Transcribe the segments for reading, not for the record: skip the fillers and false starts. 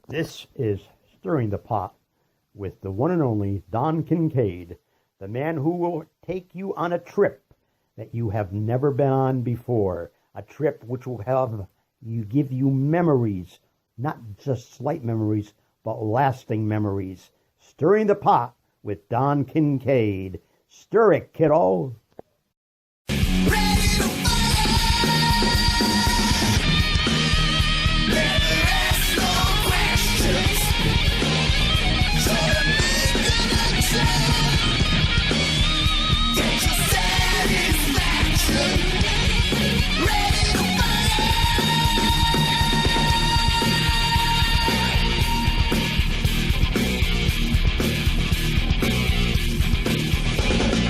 This is Stirring the Pot with the one and only Don Kincaid, the man who will take you on a trip that you have never been on before, a trip which will give you memories, not just slight memories, but lasting memories. Stirring the Pot with Don Kincaid. Stir it, kiddo.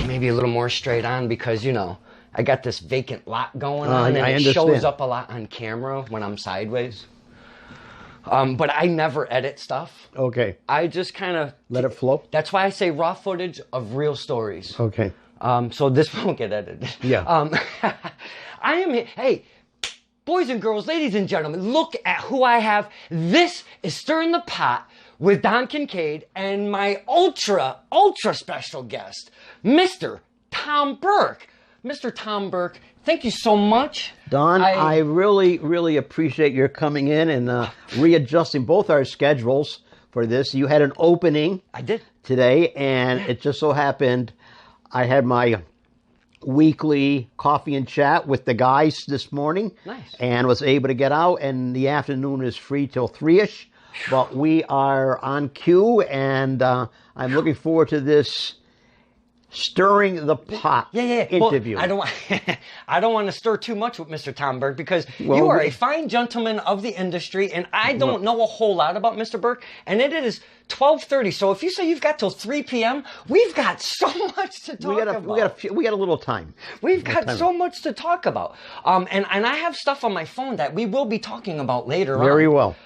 Maybe a little more straight on because, you know, I got this vacant lot going on, and I it understand. shows up a lot on camera when I'm sideways. But I never edit stuff. Okay. I just kind of... Let it flow? That's why I say raw footage of real stories. Okay. So this won't get edited. Yeah. I am here. Hey, boys and girls, ladies and gentlemen, look at who I have. This is Stirring the Pot with Don Kincaid and my ultra special guest, Mr. Tom Burke. Mr. Tom Burke, thank you so much. Don, I really appreciate your coming in and readjusting both our schedules for this. You had an opening. I did. Today, and it just so happened I had my weekly coffee and chat with the guys this morning. Nice. And was able to get out, and the afternoon is free till 3-ish. But we are on cue, and I'm looking forward to this Stirring the Pot interview. Well, I don't want to stir too much with Mr. Tom Burke because you are a fine gentleman of the industry, and I don't know a whole lot about Mr. Burke, and it is 12:30. So if you say you've got till 3 p.m., we've got so much to talk about. We got a little time. We've got so much to talk about. And I have stuff on my phone that we will be talking about later on. Very well.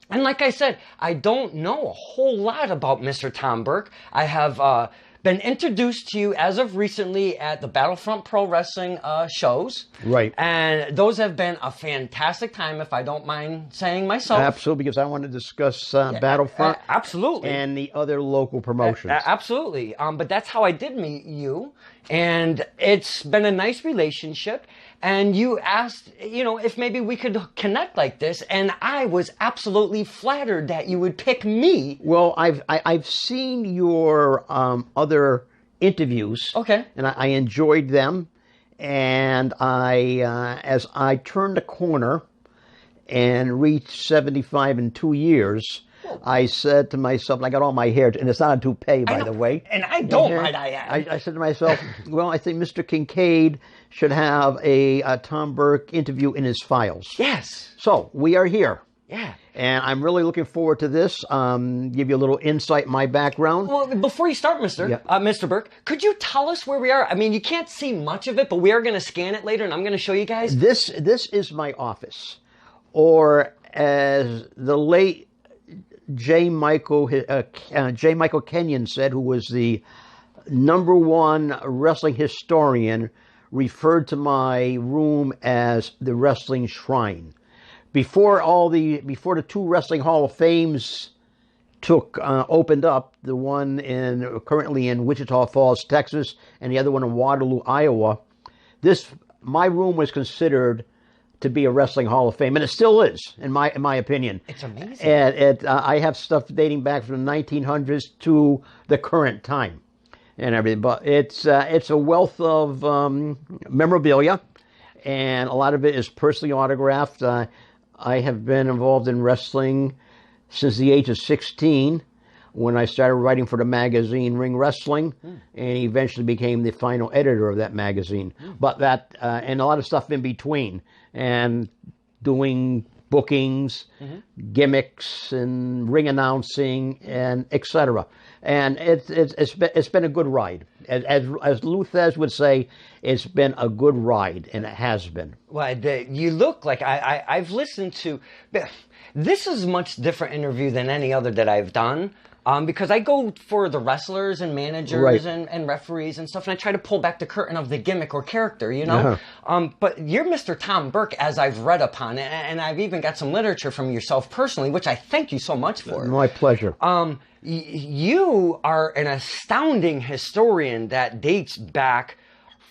And like I said, I don't know a whole lot about Mr. Tom Burke. I have been introduced to you as of recently at the Battlefront Pro Wrestling shows. Right. And those have been a fantastic time, if I don't mind saying myself. Absolutely, because I want to discuss Battlefront. Absolutely. And the other local promotions. Absolutely. But that's how I did meet you. And it's been a nice relationship. And you asked, you know, if maybe we could connect like this. And I was absolutely flattered that you would pick me. Well, I've seen your other interviews. Okay. And I enjoyed them. And as I turned the corner and reached 75 in 2 years, I said to myself, and I got all my hair, and it's not a toupee, by the way. And I don't mind, I add. I said to myself, well, I think Mr. Kincaid should have a Tom Burke interview in his files. Yes. So, we are here. Yeah. And I'm really looking forward to this. Give you a little insight in my background. Well, before you start, Mr. Burke, could you tell us where we are? I mean, you can't see much of it, but we are going to scan it later, and I'm going to show you guys. This is my office. Or as the late J. Michael Kenyon said, who was the #1 wrestling historian, referred to my room as the Wrestling Shrine. Before the 2 Wrestling Hall of Fames opened up, the one currently in Wichita Falls, Texas, and the other one in Waterloo, Iowa, my room was considered to be a Wrestling Hall of Fame, and it still is, in my opinion. It's amazing. And I have stuff dating back from the 1900s to the current time, and everything. But it's a wealth of memorabilia, and a lot of it is personally autographed. I have been involved in wrestling since the age of 16, when I started writing for the magazine Ring Wrestling, and eventually became the final editor of that magazine. But and a lot of stuff in between, and doing bookings, gimmicks, and ring announcing, and etc. And it's been a good ride. As Luthez would say, it's been a good ride, and it has been. Well, you look like I've listened to. This is a much different interview than any other that I've done. Because I go for the wrestlers and managers Right. and referees and stuff, and I try to pull back the curtain of the gimmick or character, you know? But you're Mr. Tom Burke, as I've read upon, and I've even got some literature from yourself personally, which I thank you so much for. My pleasure. You are an astounding historian that dates back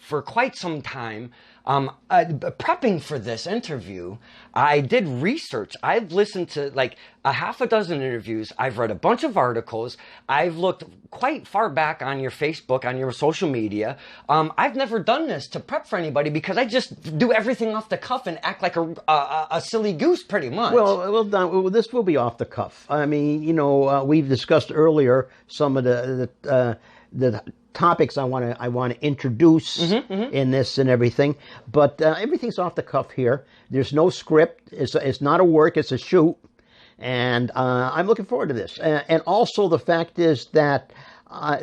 for quite some time. Prepping for this interview, I did research. I've listened to like a half a dozen interviews. I've read a bunch of articles. I've looked quite far back on your Facebook, on your social media. I've never done this to prep for anybody because I just do everything off the cuff and act like a silly goose pretty much. Well, Don, this will be off the cuff. I mean, you know, we've discussed earlier some of the topics I want to introduce in this and everything, but everything's off the cuff here. There's no script. It's not a work. It's a shoot, and I'm looking forward to this. And also the fact is that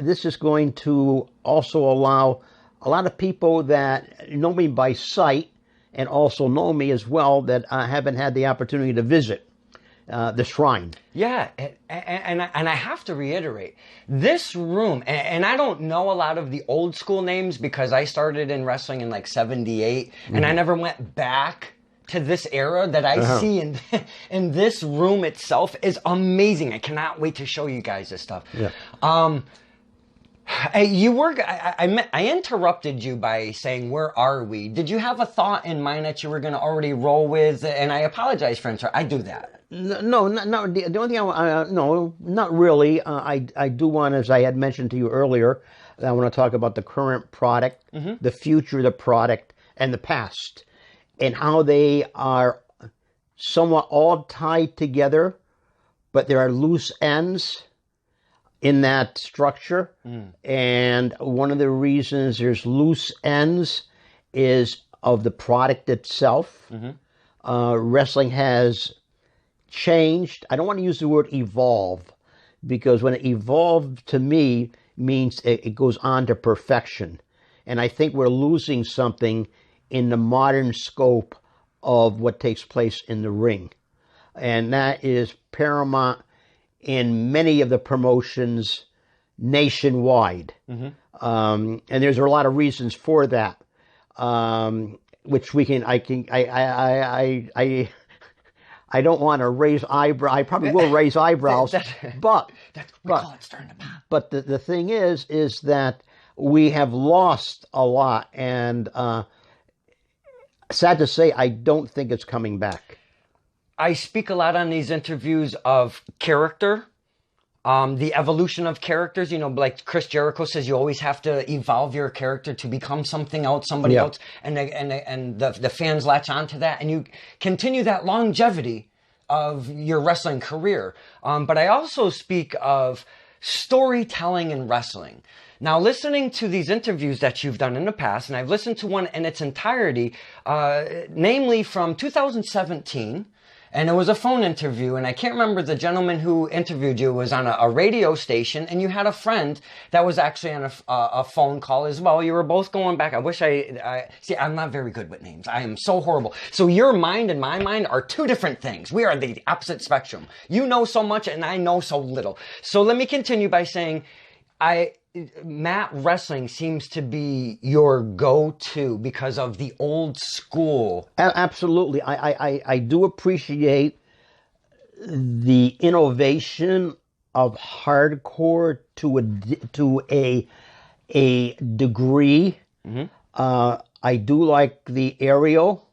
this is going to also allow a lot of people that know me by sight and also know me as well that haven't had the opportunity to visit the shrine. Yeah, and I have to reiterate, this room, and I don't know a lot of the old school names because I started in wrestling in like 78, and I never went back to this era that I see in this room itself is amazing. I cannot wait to show you guys this stuff. Yeah. I interrupted you by saying, where are we? Did you have a thought in mind that you were going to already roll with? And I apologize, friends. I do that. No, not the only thing. No, not really. I do want, as I had mentioned to you earlier, I want to talk about the current product, the future of the product, and the past, and how they are somewhat all tied together, but there are loose ends in that structure. And one of the reasons there's loose ends is of the product itself. Wrestling has changed. I don't want to use the word evolve, because when it evolved to me means it goes on to perfection. And I think we're losing something in the modern scope of what takes place in the ring. And that is paramount in many of the promotions nationwide. And there's a lot of reasons for that, which I don't want to raise eyebrows. I probably will raise eyebrows, but the thing is that we have lost a lot, and sad to say, I don't think it's coming back. I speak a lot on these interviews of character, the evolution of characters. You know, like Chris Jericho says, you always have to evolve your character to become something else, somebody else, and the fans latch onto that, and you continue that longevity of your wrestling career. But I also speak of storytelling in wrestling. Now, listening to these interviews that you've done in the past, and I've listened to one in its entirety, namely from 2017, and it was a phone interview, and I can't remember the gentleman who interviewed you was on a radio station, and you had a friend that was actually on a phone call as well. You were both going back. I wish see, I'm not very good with names. I am so horrible. So your mind and my mind are two different things. We are the opposite spectrum. You know so much, and I know so little. So let me continue by saying, Matt Wrestling seems to be your go-to because of the old school. Absolutely. I do appreciate the innovation of hardcore to a degree. I do like the aerial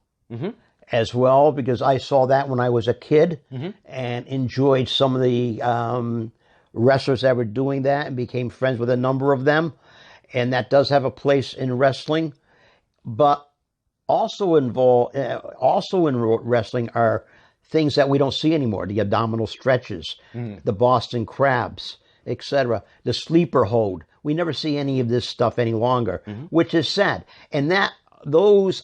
as well, because I saw that when I was a kid and enjoyed some of the wrestlers that were doing that and became friends with a number of them, and that does have a place in wrestling. But also in wrestling are things that we don't see anymore: the abdominal stretches, the Boston crabs, etc., the sleeper hold. We never see any of this stuff any longer, which is sad. And that those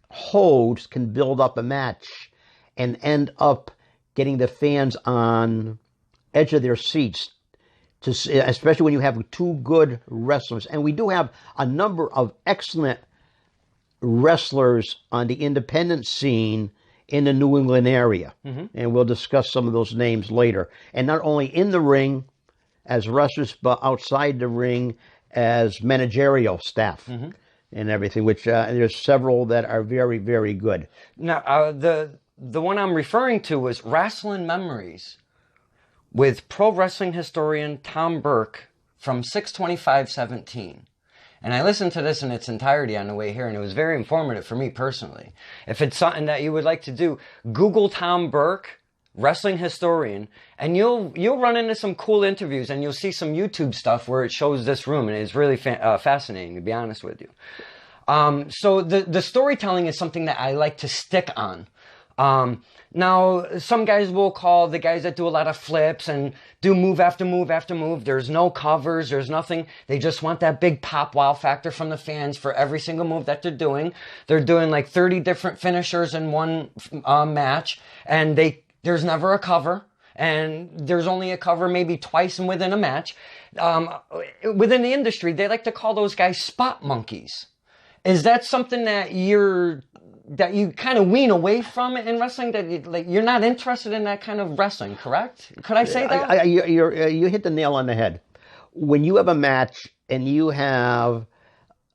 holds can build up a match and end up getting the fans on edge of their seats, to see, especially when you have two good wrestlers. And we do have a number of excellent wrestlers on the independent scene in the New England area. And we'll discuss some of those names later. And not only in the ring as wrestlers, but outside the ring as managerial staff and everything, which there's several that are very, very good. Now, the one I'm referring to was Wrestling Memories with pro wrestling historian Tom Burke from 6/25/17. And I listened to this in its entirety on the way here, and it was very informative for me personally. If it's something that you would like to do, Google Tom Burke, wrestling historian, and you'll run into some cool interviews, and you'll see some YouTube stuff where it shows this room, and it's really fascinating, to be honest with you. So the storytelling is something that I like to stick on. Now, some guys will call the guys that do a lot of flips and do move after move after move. There's no covers. There's nothing. They just want that big pop wow factor from the fans for every single move that they're doing. They're doing like 30 different finishers in one match, and there's never a cover. And there's only a cover maybe twice within a match. Within the industry, they like to call those guys spot monkeys. Is that something that you kind of wean away from in wrestling? That you're not interested in that kind of wrestling, correct? Could I say that? You hit the nail on the head. When you have a match and you have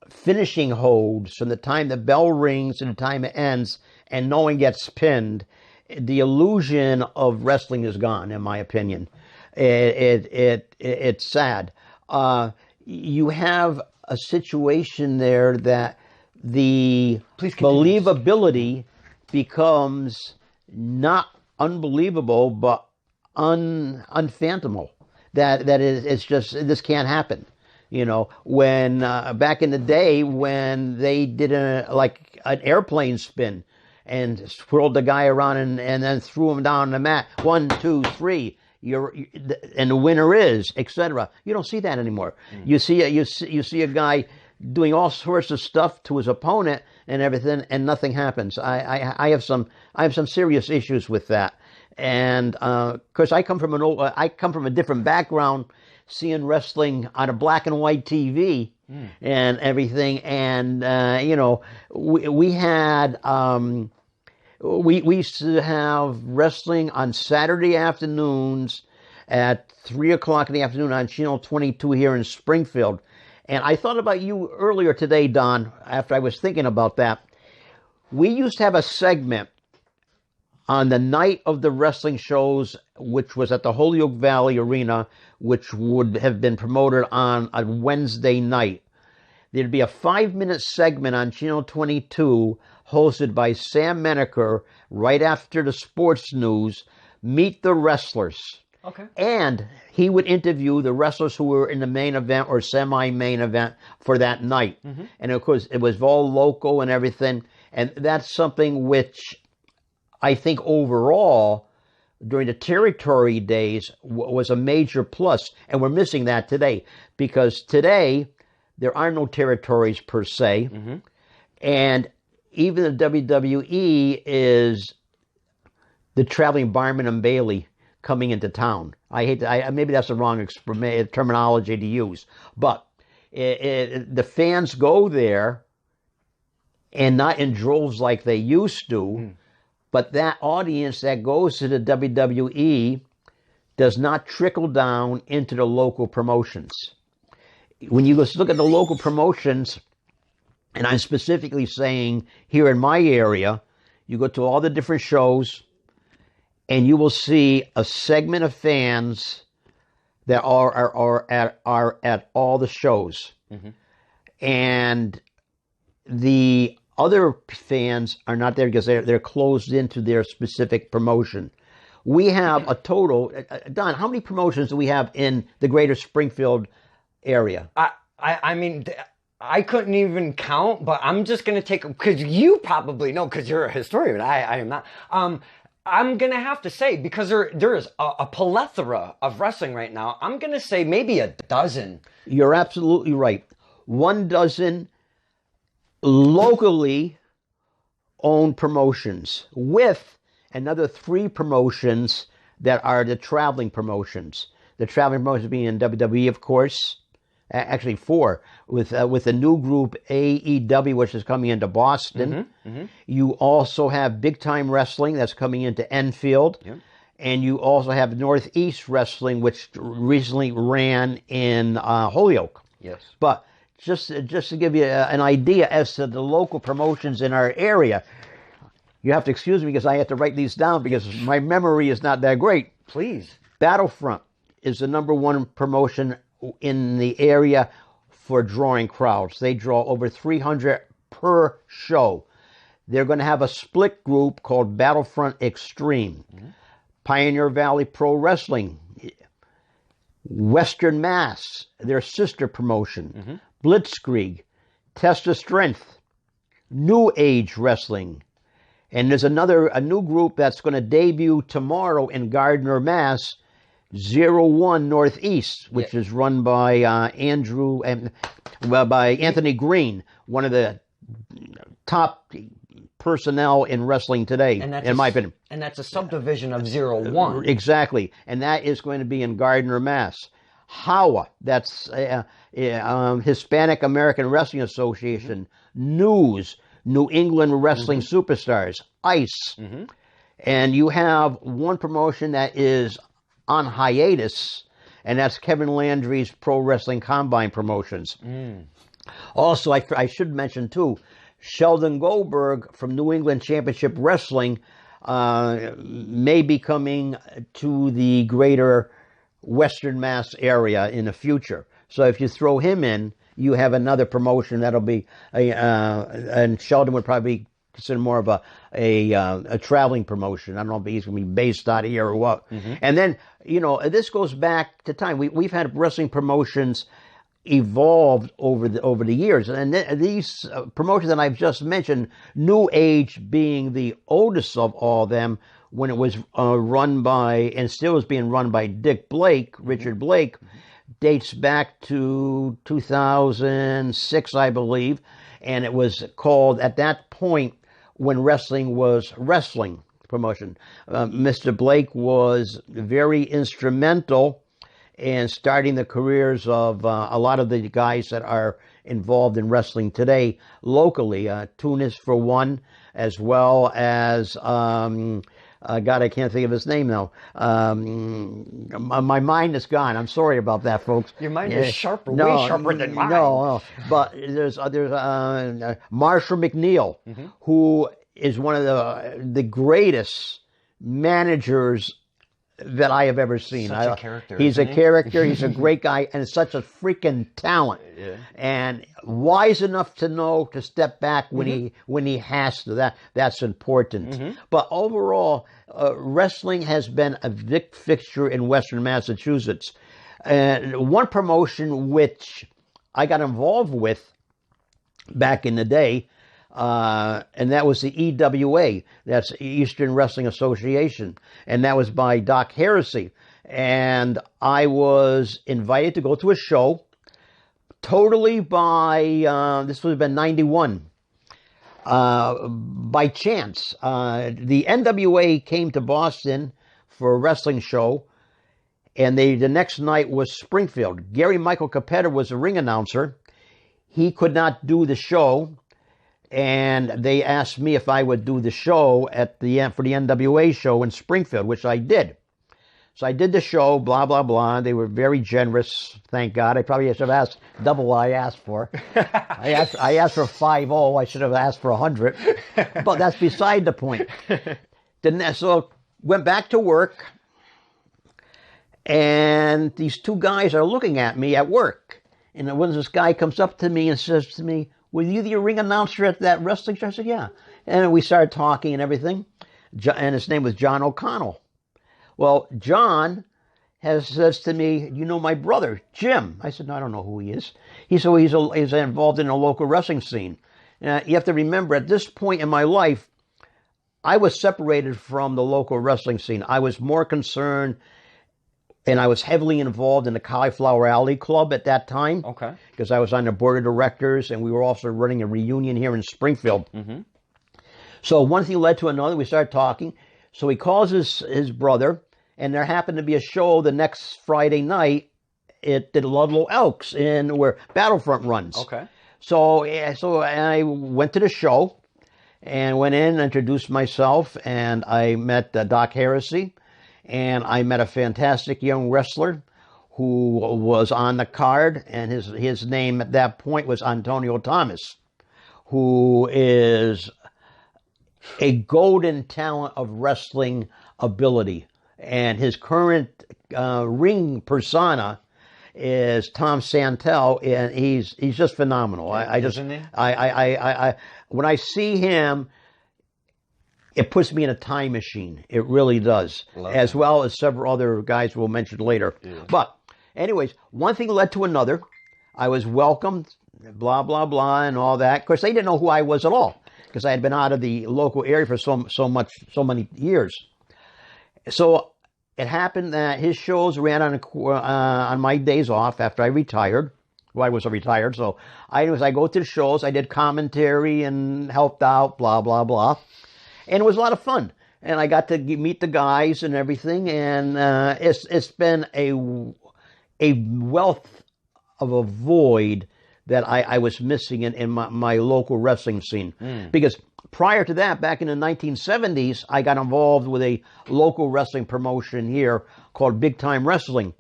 finishing holds from the time the bell rings to the time it ends, and no one gets pinned, the illusion of wrestling is gone, in my opinion. It's sad. You have a situation there that the believability becomes not unbelievable, but unfathomable. That is, it's just, this can't happen. You know, when back in the day when they did like an airplane spin and swirled the guy around and then threw him down the mat, 1, 2, 3. And the winner is, etc. You don't see that anymore. You see a guy doing all sorts of stuff to his opponent and everything, and nothing happens. I have some serious issues with that, and because I come from a different background, seeing wrestling on a black and white TV and everything, and we used to have wrestling on Saturday afternoons at 3 o'clock in the afternoon on Channel 22 here in Springfield. And I thought about you earlier today, Don, after I was thinking about that. We used to have a segment on the night of the wrestling shows, which was at the Holyoke Valley Arena, which would have been promoted on a Wednesday night. There'd be a 5-minute segment on Channel 22 hosted by Sam Menaker right after the sports news, Meet the Wrestlers. Okay. And he would interview the wrestlers who were in the main event or semi-main event for that night. And of course, it was all local and everything. And that's something which I think overall, during the territory days, was a major plus. And we're missing that today, because today there are no territories per se. And even the WWE is the traveling Barnum and Bailey coming into town. Maybe that's the wrong terminology to use, but the fans go there, and not in droves like they used to, but that audience that goes to the WWE does not trickle down into the local promotions. When you look at the local promotions, and I'm specifically saying here in my area, you go to all the different shows, and you will see a segment of fans that are at all the shows. And the other fans are not there because they're closed into their specific promotion. We have a total, Don, how many promotions do we have in the greater Springfield area? I mean, I couldn't even count, but I'm just going to take, because you probably know, because you're a historian, I am not. I'm going to have to say, because there is a plethora of wrestling right now, I'm going to say maybe a dozen. You're absolutely right. 12 locally owned promotions, with another 3 promotions that are the traveling promotions. The traveling promotions being in WWE, of course, actually 4, with the new group AEW, which is coming into Boston. You also have Big Time Wrestling that's coming into Enfield. Yep. And you also have Northeast Wrestling, which recently ran in Holyoke. Yes. But just to give you an idea as to the local promotions in our area, you have to excuse me because I have to write these down because my memory is not that great. Please. Battlefront is the #1 promotion in the area for drawing crowds. They draw over 300 per show. They're going to have a split group called Battlefront Extreme. Pioneer Valley Pro Wrestling, Western Mass, their sister promotion, Blitzkrieg, Test of Strength, New Age Wrestling, and there's a new group that's going to debut tomorrow in Gardner, Mass, 01 Northeast, which is run by by Anthony Green, one of the top personnel in wrestling today, in my opinion. And that's a subdivision of 01. Exactly. And that is going to be in Gardner, Mass. HAWA, that's Hispanic American Wrestling Association. News, New England Wrestling Superstars. ICE. And you have one promotion that is on hiatus, and that's Kevin Landry's Pro Wrestling Combine Promotions. Also, I should mention, too, Sheldon Goldberg from New England Championship Wrestling may be coming to the greater Western Mass area in the future. So if you throw him in, you have another promotion that'll be, and Sheldon would probably be considered more of a traveling promotion. I don't know if he's going to be based out of here or what. And then, this goes back to time. We've had wrestling promotions evolved over the years, and these promotions that I've just mentioned, New Age being the oldest of all of them, when it was run by, and still is being run by Dick Blake, Richard Blake, dates back to 2006, I believe, and it was called, at that point, when wrestling was wrestling promotion. Mr. Blake was very instrumental and starting the careers of a lot of the guys that are involved in wrestling today locally. Tunis, for one, as well as, God, I can't think of his name now. My mind is gone. I'm sorry about that, folks. Your mind is sharper, way sharper than mine. No, but there's Marshall McNeil, who is one of the greatest managers that I have ever seen. Such a character. He's a character. He's a great guy, and such a freaking talent. And wise enough to know to step back when he has to. That's important. But overall, wrestling has been a fixture in Western Massachusetts. And one promotion which I got involved with back in the day, and that was the EWA, that's Eastern Wrestling Association, and that was by Doc Heresy. And I was invited to go to a show, totally by, this would have been 91, by chance. The NWA came to Boston for a wrestling show, and the next night was Springfield. Gary Michael Capetta was the ring announcer. He could not do the show, and they asked me if I would do the show for the NWA show in Springfield, which I did. So I did the show, blah, blah, blah. They were very generous, thank God. I probably should have asked double what I asked for. I asked for 50. I should have asked for 100. But that's beside the point. So went back to work, and these two guys are looking at me at work. And when this guy comes up to me and says to me, "Were you the ring announcer at that wrestling show?" I said, "Yeah." And we started talking and everything. And his name was John O'Connell. Well, John says to me, "You know my brother, Jim?" I said, "No, I don't know who he is." He said, "Well, he's involved in a local wrestling scene." You have to remember, at this point in my life, I was separated from the local wrestling scene. I was more concerned, and I was heavily involved in the Cauliflower Alley Club at that time. Okay. Because I was on the board of directors, and we were also running a reunion here in Springfield. So one thing led to another. We started talking. So he calls his brother, and there happened to be a show the next Friday night at the Ludlow Elks in where Battlefront runs. Okay. So I went to the show and went in, introduced myself, and I met Doc Heresy, and I met a fantastic young wrestler who was on the card, and his name at that point was Antonio Thomas, who is a golden talent of wrestling ability. And his current ring persona is Tom Santel, and he's just phenomenal. Isn't he? When I see him, it puts me in a time machine. It really does. As well as several other guys we'll mention later. Yeah. But anyways, one thing led to another. I was welcomed, blah, blah, blah, and all that. Of course, they didn't know who I was at all because I had been out of the local area for so many years. So it happened that his shows ran on my days off after I retired. Well, I was retired, so I go to the shows. I did commentary and helped out, blah, blah, blah. And it was a lot of fun. And I got to meet the guys and everything. And it's been a wealth of a void that I was missing in my local wrestling scene. Because prior to that, back in the 1970s, I got involved with a local wrestling promotion here called Big Time Wrestling.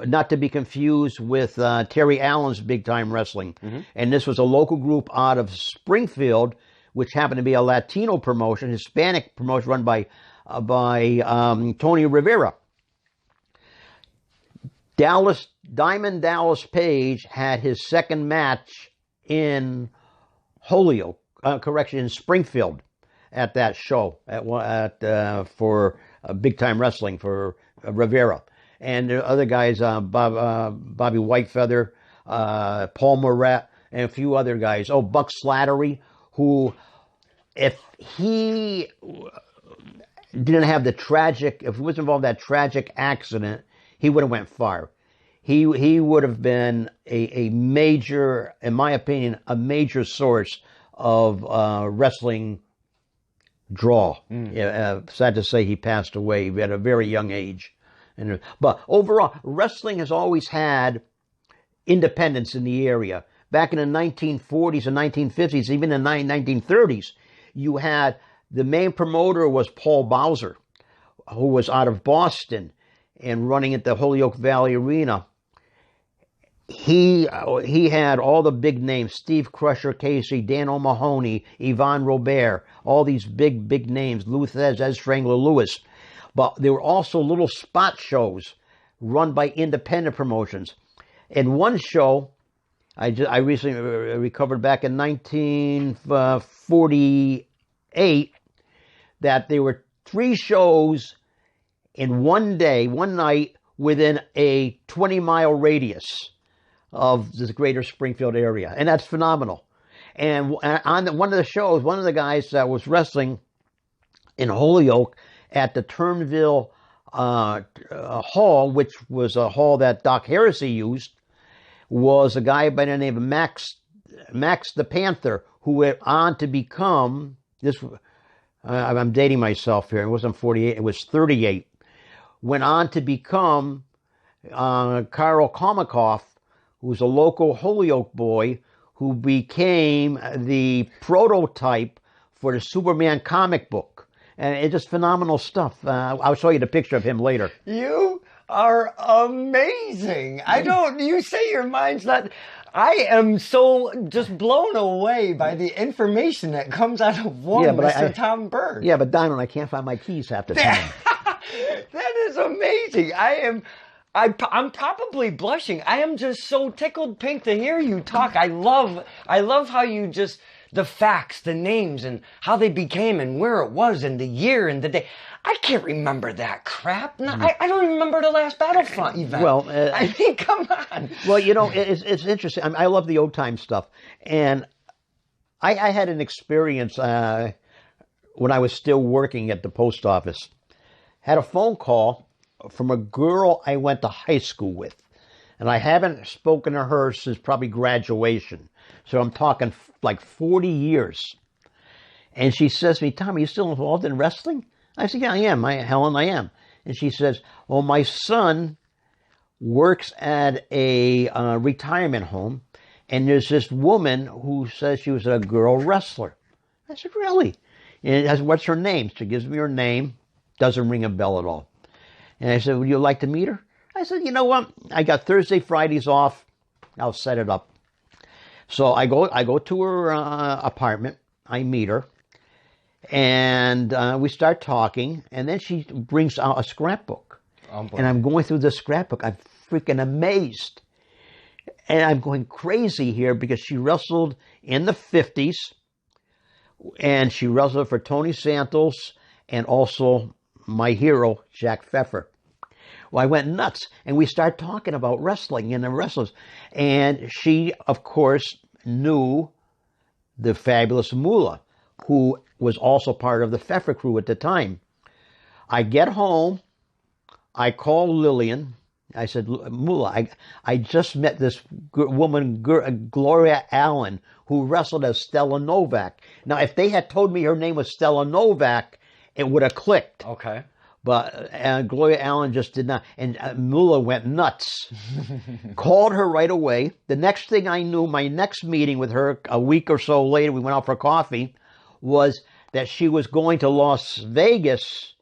Not to be confused with Terry Allen's Big Time Wrestling. And this was a local group out of Springfield, which happened to be a Latino promotion, Hispanic promotion run by Tony Rivera. Diamond Dallas Page had his second match in Holyoke, in Springfield, at that show for Big Time Wrestling for Rivera. And there are other guys, Bobby Whitefeather, Paul Moret, and a few other guys. Oh, Buck Slattery, who, if he didn't have if he was involved in that tragic accident, he would have went far. He would have been a major, in my opinion, a major source of wrestling draw. Sad to say he passed away at a very young age. But overall, wrestling has always had independence in the area. Back in the 1940s and 1950s, even in the 1930s, you had the main promoter was Paul Bowser, who was out of Boston and running at the Holyoke Valley Arena. He had all the big names: Steve Crusher Casey, Dan O'Mahony, Yvonne Robert, all these big names, Luthez, Ed Strangler Lewis. But there were also little spot shows run by independent promotions. In one show, I recently recovered back in 1948, that there were 3 shows in one day, one night, within a 20-mile radius of the greater Springfield area. And that's phenomenal. And on one of the shows, one of the guys that was wrestling in Holyoke at the Turnville Hall, which was a hall that Doc Heresy used, was a guy by the name of Max the Panther, who went on to become this. I'm dating myself here. It wasn't 48; it was 38. Went on to become Karl Komikoff, who's a local Holyoke boy, who became the prototype for the Superman comic book. And it's just phenomenal stuff. I'll show you the picture of him later. You are amazing. You say your mind's not... I am so just blown away by the information that comes out of Mr. Tom Burke. Yeah, but Diamond, I can't find my keys half the time. That is amazing. I'm probably blushing. I am just so tickled pink to hear you talk. I love how you just... the facts, the names, and how they became, and where it was, and the year, and the day. I can't remember that crap. No, I don't even remember the last Battlefront event. Well, I mean, come on. Well, it's interesting. I love the old time stuff, and I had an experience when I was still working at the post office. Had a phone call from a girl I went to high school with, and I haven't spoken to her since probably graduation. So I'm talking like 40 years. And she says to me, "Tom, are you still involved in wrestling?" I said, "Yeah, I am. Helen, I am." And she says, "Well, my son works at a retirement home, and there's this woman who says she was a girl wrestler. I said, really? And I said, what's her name? She gives me her name. Doesn't ring a bell at all. And I said, would you like to meet her? I said, you know what? I got Thursday, Fridays off. I'll set it up. So I go to her apartment. I meet her. And we start talking. And then she brings out a scrapbook. Oh, boy. And I'm going through the scrapbook. I'm freaking amazed. And I'm going crazy here because she wrestled in the 50s. And she wrestled for Tony Santos and also my hero, Jack Pfeffer. Well, I went nuts, and we started talking about wrestling and the wrestlers. And she, of course, knew the fabulous Moolah, who was also part of the Pfeffer crew at the time. I get home, I call Lillian. I said, Moolah, I just met this woman, Gloria Allen, who wrestled as Stella Novak. Now, if they had told me her name was Stella Novak, it would have clicked. Okay. But Gloria Allen just did not. And Moolah went nuts. Called her right away. The next thing I knew, my next meeting with her, a week or so later, we went out for coffee, was that she was going to Las Vegas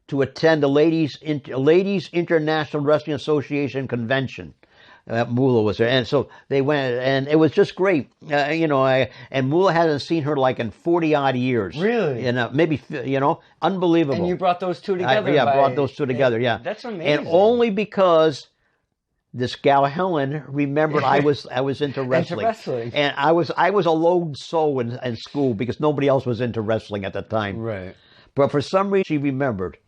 to attend the Ladies International Wrestling Association convention. Moolah was there, and so they went, and it was just great. And Moolah hasn't seen her like in 40-odd years. Really? And maybe, unbelievable. And you brought those two together. Brought those two together. Yeah, that's amazing. And only because this gal Helen remembered I was into wrestling. Into wrestling. And I was a lone soul in school because nobody else was into wrestling at the time. Right. But for some reason, she remembered.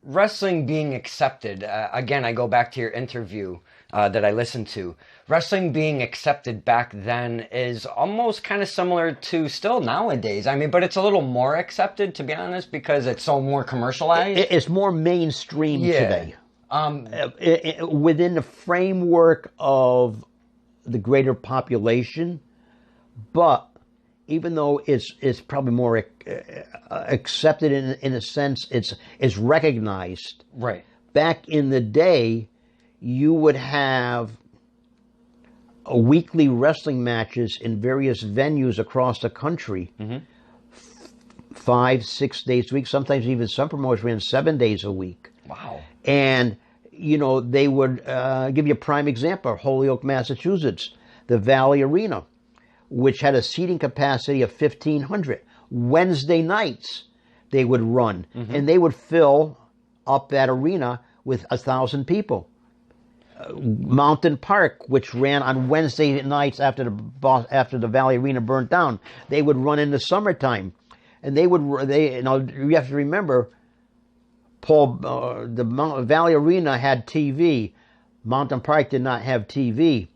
Wrestling being accepted, again, I go back to your interview that I listened to. Wrestling being accepted back then is almost kind of similar to still nowadays. I mean, but it's a little more accepted, to be honest, because it's so more commercialized. It's more mainstream today. Within the framework of the greater population, but even though it's probably more accepted in a sense, it's recognized. Right. Back in the day, you would have weekly wrestling matches in various venues across the country, 5-6 days a week. Sometimes even some promotions ran 7 days a week. Wow. And they would give you a prime example: Holyoke, Massachusetts, the Valley Arena, which had a seating capacity of 1,500. Wednesday nights they would run, and they would fill up that arena with 1,000 people. Mountain Park, which ran on Wednesday nights after the Valley Arena burnt down, they would run in the summertime, and you have to remember, Paul, the Valley Arena had TV. Mountain Park did not have TV,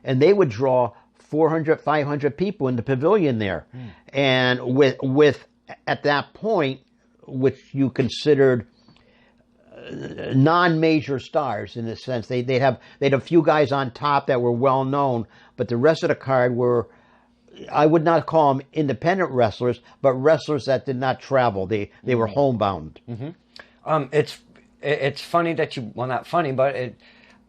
and they would draw 400, 500 people in the pavilion there. And with at that point, which you considered non-major stars in a sense, they'd have a few guys on top that were well known, but the rest of the card were, I would not call them independent wrestlers, but wrestlers that did not travel. They were homebound. It's funny that you, well, not funny, but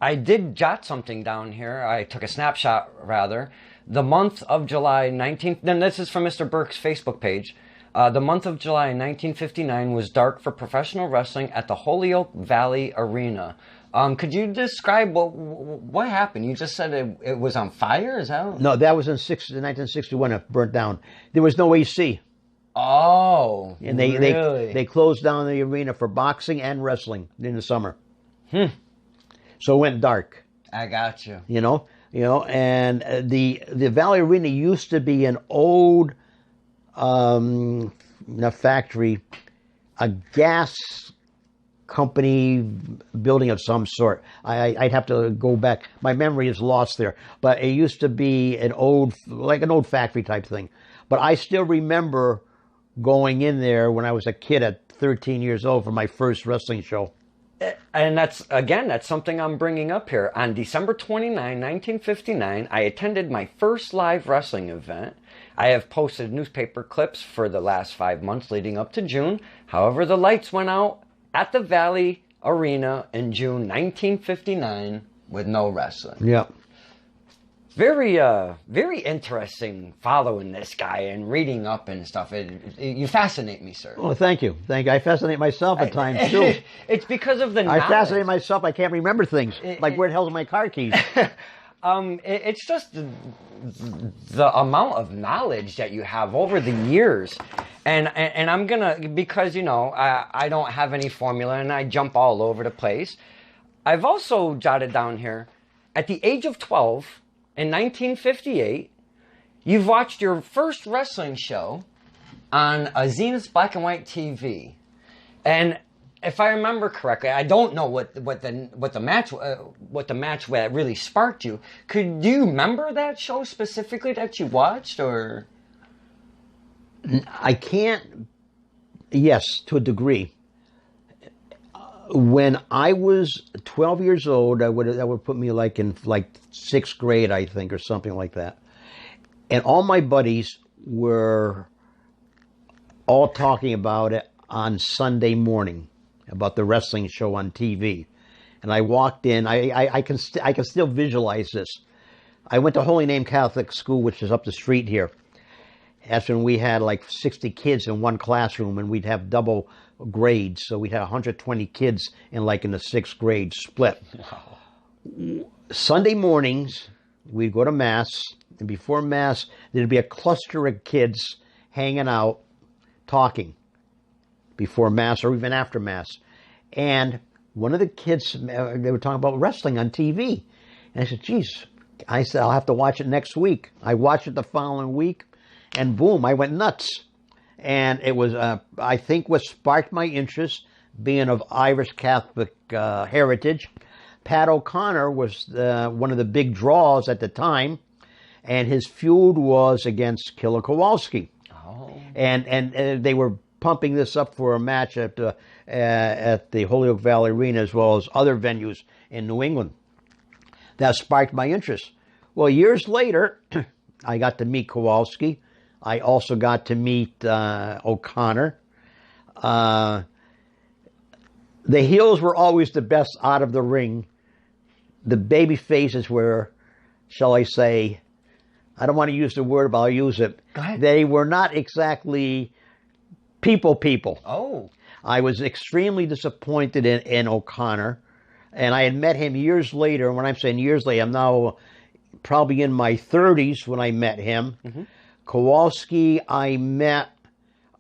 I did jot something down here. I took a snapshot, rather. The month of July 19th, then this is from Mr. Burke's Facebook page. The month of July 1959 was dark for professional wrestling at the Holyoke Valley Arena. Could you describe what happened? You just said it was on fire? Is that? No, that was in 1961. It burnt down. There was no AC. Oh, and really? They closed down the arena for boxing and wrestling in the summer. So it went dark. I got you. And the Valley Arena used to be an old factory, a gas company building of some sort. I'd have to go back. My memory is lost there. But it used to be an old factory type thing. But I still remember going in there when I was a kid at 13 years old for my first wrestling show. And that's something I'm bringing up here. On December 29, 1959, I attended my first live wrestling event. I have posted newspaper clips for the last 5 months leading up to June. However, the lights went out at the Valley arena in June 1959 with no wrestling. Yeah. Very, very interesting following this guy and reading up and stuff. You fascinate me, sir. Oh, thank you. Thank you. I fascinate myself at times, too. It's because of the I knowledge. fascinate myself. I can't remember things. Like, where the hell are my car keys? It's just the amount of knowledge that you have over the years. And I'm going to, because, you know, I don't have any formula and I jump all over the place. I've also jotted down here, at the age of 12, in 1958, you've watched your first wrestling show on a Zenith's black and white TV. And if I remember correctly, I don't know what the match that really sparked you. Do you remember that show specifically that you watched, or? I can't. Yes, to a degree. When I was 12 years old, that would put me in sixth grade, I think, or something like that. And all my buddies were all talking about it on Sunday morning, about the wrestling show on TV. And I walked in. I can still visualize this. I went to Holy Name Catholic School, which is up the street here. That's when we had like 60 kids in one classroom, and we'd have double grades. So we'd have 120 kids in the sixth grade split. Wow. Sunday mornings, we'd go to Mass, and before Mass, there'd be a cluster of kids hanging out, talking before Mass or even after Mass. And one of the kids, they were talking about wrestling on TV. And I said, geez, I'll have to watch it next week. I watched it the following week, and boom, I went nuts. And it was, I think, what sparked my interest, being of Irish Catholic heritage. Pat O'Connor was one of the big draws at the time, and his feud was against Killer Kowalski. Oh. And they were pumping this up for a match at the Holyoke Valley Arena, as well as other venues in New England. That sparked my interest. Well, years later, I got to meet Kowalski. I also got to meet O'Connor. The heels were always the best out of the ring. The baby faces were, shall I say, I don't want to use the word, but I'll use it. Go ahead. They were not exactly people. Oh. I was extremely disappointed in O'Connor. And I had met him years later. And when I'm saying years later, I'm now probably in my 30s when I met him. Mm-hmm. Kowalski, I met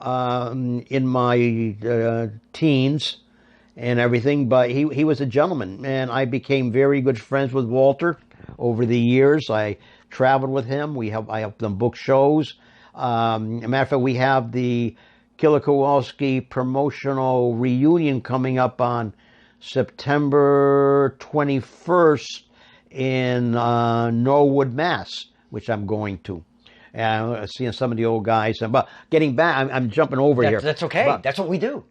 in my teens and everything, but he was a gentleman, and I became very good friends with Walter over the years. I traveled with him. I helped them book shows. As a matter of fact, we have the Killer Kowalski promotional reunion coming up on September 21st in Norwood, Mass, which I'm going to. And seeing some of the old guys. But getting back, I'm jumping over here. That's okay. That's what we do.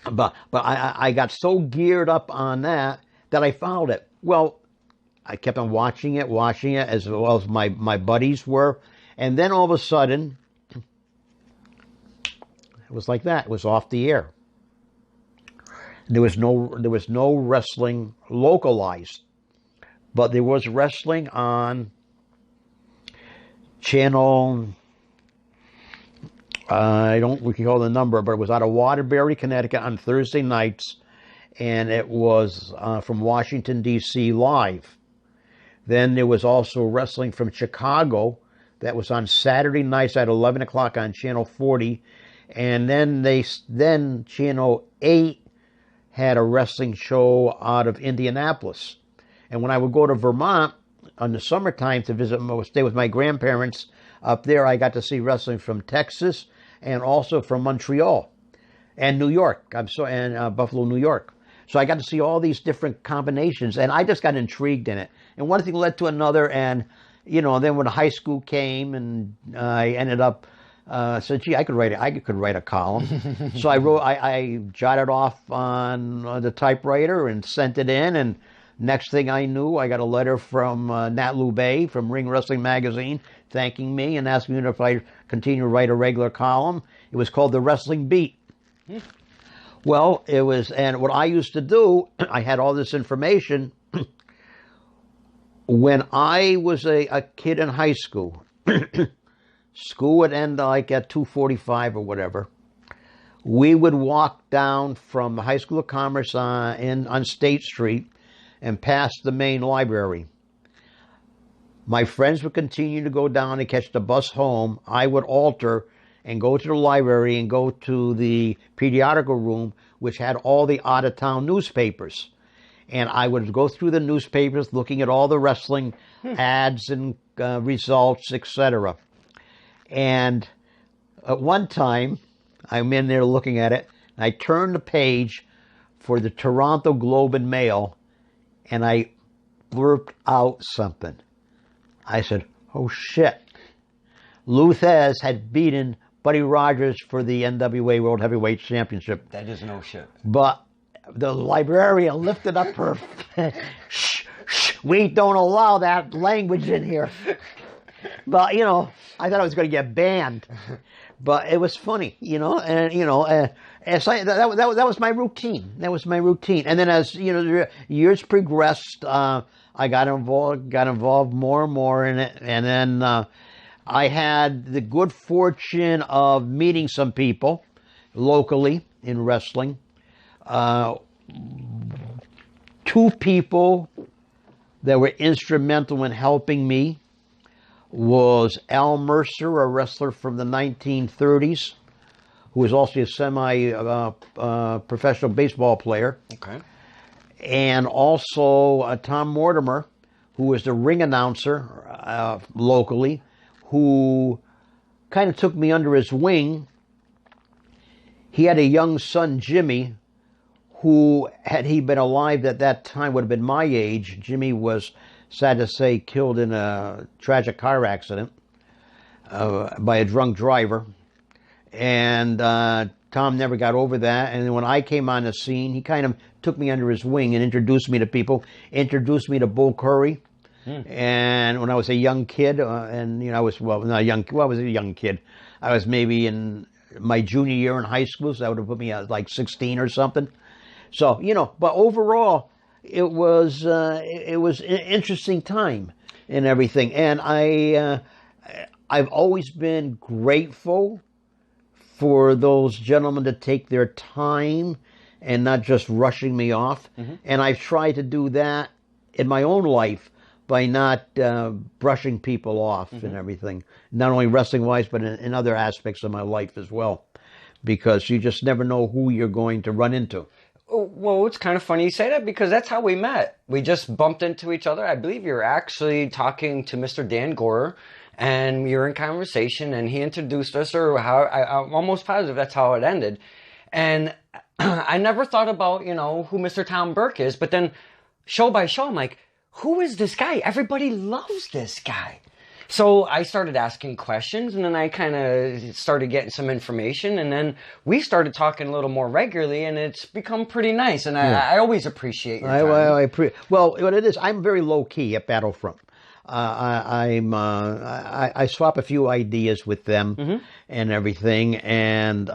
But I got so geared up on that I followed it. Well, I kept on watching it as well as my buddies were. And then all of a sudden, it was like that. It was off the air. There was no wrestling localized, but there was wrestling on channel, I don't recall the number, but it was out of Waterbury, Connecticut on Thursday nights, and it was from Washington, D.C. live. Then there was also wrestling from Chicago that was on Saturday nights at 11 o'clock on Channel 40, and then Channel 8 had a wrestling show out of Indianapolis. And when I would go to Vermont in the summertime to stay with my grandparents up there, I got to see wrestling from Texas and also from Montreal and New York. And Buffalo, New York. So I got to see all these different combinations, and I just got intrigued in it. And one thing led to another, and then when high school came, and I ended up said, "Gee, I could write a column." So I jotted off on the typewriter and sent it in, and next thing I knew, I got a letter from Nat Lubay from Ring Wrestling Magazine thanking me and asking me if I continue to write a regular column. It was called The Wrestling Beat. Well, it was, and what I used to do, I had all this information when I was a kid in high school. School would end like at 2:45 or whatever. We would walk down from the High School of Commerce on State Street and past the main library. My friends would continue to go down and catch the bus home. I would alter and go to the library and go to the periodical room, which had all the out-of-town newspapers. And I would go through the newspapers looking at all the wrestling ads and results, etc. And at one time, I'm in there looking at it, and I turned the page for the Toronto Globe and Mail, and I blurped out something. I said, oh shit. Luthez had beaten Buddy Rogers for the NWA World Heavyweight Championship. That is no shit. But the librarian lifted up her, shh, we don't allow that language in here. But, you know, I thought I was going to get banned. But it was funny, you know, and, you know, so that was my routine. That was my routine. And then as, you know, years progressed, I got involved more and more in it. And then I had the good fortune of meeting some people locally in wrestling. Two people that were instrumental in helping me was Al Mercer, a wrestler from the 1930s, who was also a semi-professional baseball player. Okay. And also Tom Mortimer, who was the ring announcer locally, who kind of took me under his wing. He had a young son, Jimmy, who, had he been alive at that time, would have been my age. Jimmy was, sad to say, killed in a tragic car accident by a drunk driver. And Tom never got over that. And when I came on the scene, he kind of took me under his wing and introduced me to people, introduced me to Bull Curry. And when I was a young kid, and, you know, I was, well, not a young, well, I was a young kid. I was maybe in my junior year in high school, so that would have put me at like 16 or something. So, you know, but overall, it was an interesting time and everything. And I've always been grateful for those gentlemen to take their time and not just rushing me off. And I've tried to do that in my own life by not brushing people off and everything, not only wrestling-wise, but in other aspects of my life as well, because you just never know who you're going to run into. Well, it's kind of funny you say that, because that's how we met. We just bumped into each other. I believe you're actually talking to Mr. Dan Gorer, and you're in conversation, and he introduced us, or I'm almost positive that's how it ended. And I never thought about, you know, who Mr. Tom Burke is, but then show by show, I'm like, who is this guy? Everybody loves this guy. So I started asking questions, and then I kind of started getting some information, and then we started talking a little more regularly, and it's become pretty nice. And I always appreciate your time. Well, what it is, I'm very low key at Battlefront. I swap a few ideas with them and everything, and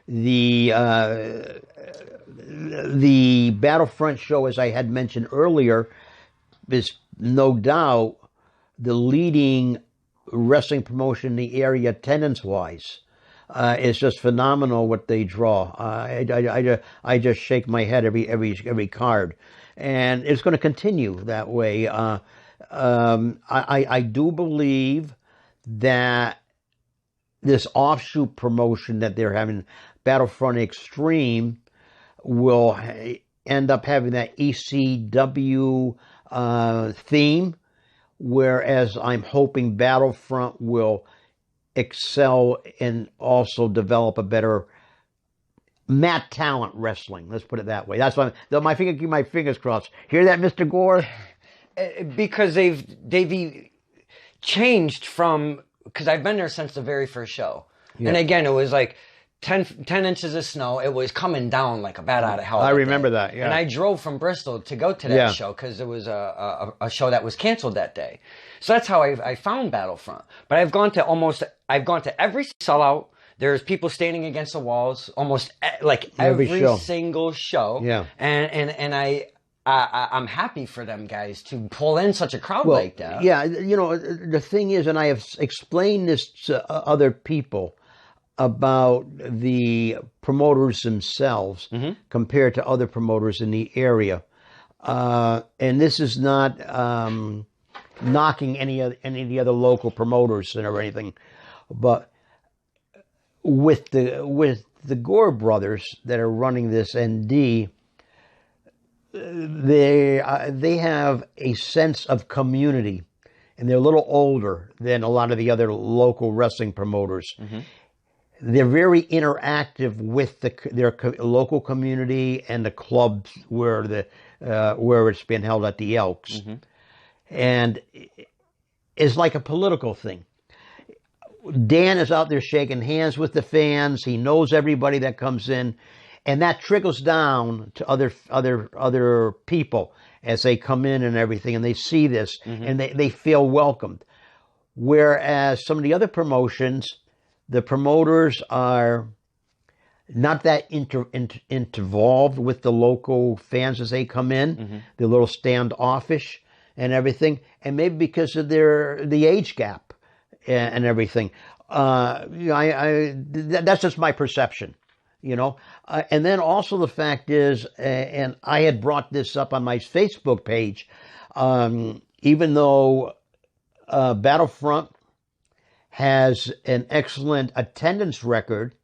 the Battlefront show, as I had mentioned earlier, is no doubt the leading wrestling promotion in the area attendance-wise. It's just phenomenal what they draw. I just shake my head every card, and it's going to continue that way. I do believe that this offshoot promotion that they're having, Battlefront Extreme, will end up having that ECW theme, whereas I'm hoping Battlefront will excel and also develop a better mat talent wrestling. Let's put it that way. That's why keep my fingers crossed. Hear that, Mr. Gore? Because they've changed from, because I've been there since the very first show. Yeah. And again, it was like 10 inches of snow. It was coming down like a bat out of hell. I remember that, yeah. And I drove from Bristol to go to that show, because it was a show that was canceled that day. So that's how I found Battlefront. But I've gone to every sellout There's people standing against the walls almost like Every every show. single show. Yeah. And I'm happy for them guys to pull in such a crowd Well, like that. yeah, the thing is, and I have explained this to other people about the promoters themselves compared to other promoters in the area. And this is not knocking any of the other local promoters or anything, but with the Gore brothers that are running this ND, they have a sense of community, and they're a little older than a lot of the other local wrestling promoters. They're very interactive with their local community and the clubs where it's been held at the Elks, and it's like a political thing. Dan is out there shaking hands with the fans. He knows everybody that comes in, and that trickles down to other people as they come in and everything, and they see this and they feel welcomed. Whereas some of the other promotions, the promoters are not that involved with the local fans as they come in. They're a little standoffish and everything, and maybe because of the age gap and everything. That's just my perception, and then also the fact is, and I had brought this up on my Facebook page, even though Battlefront has an excellent attendance record,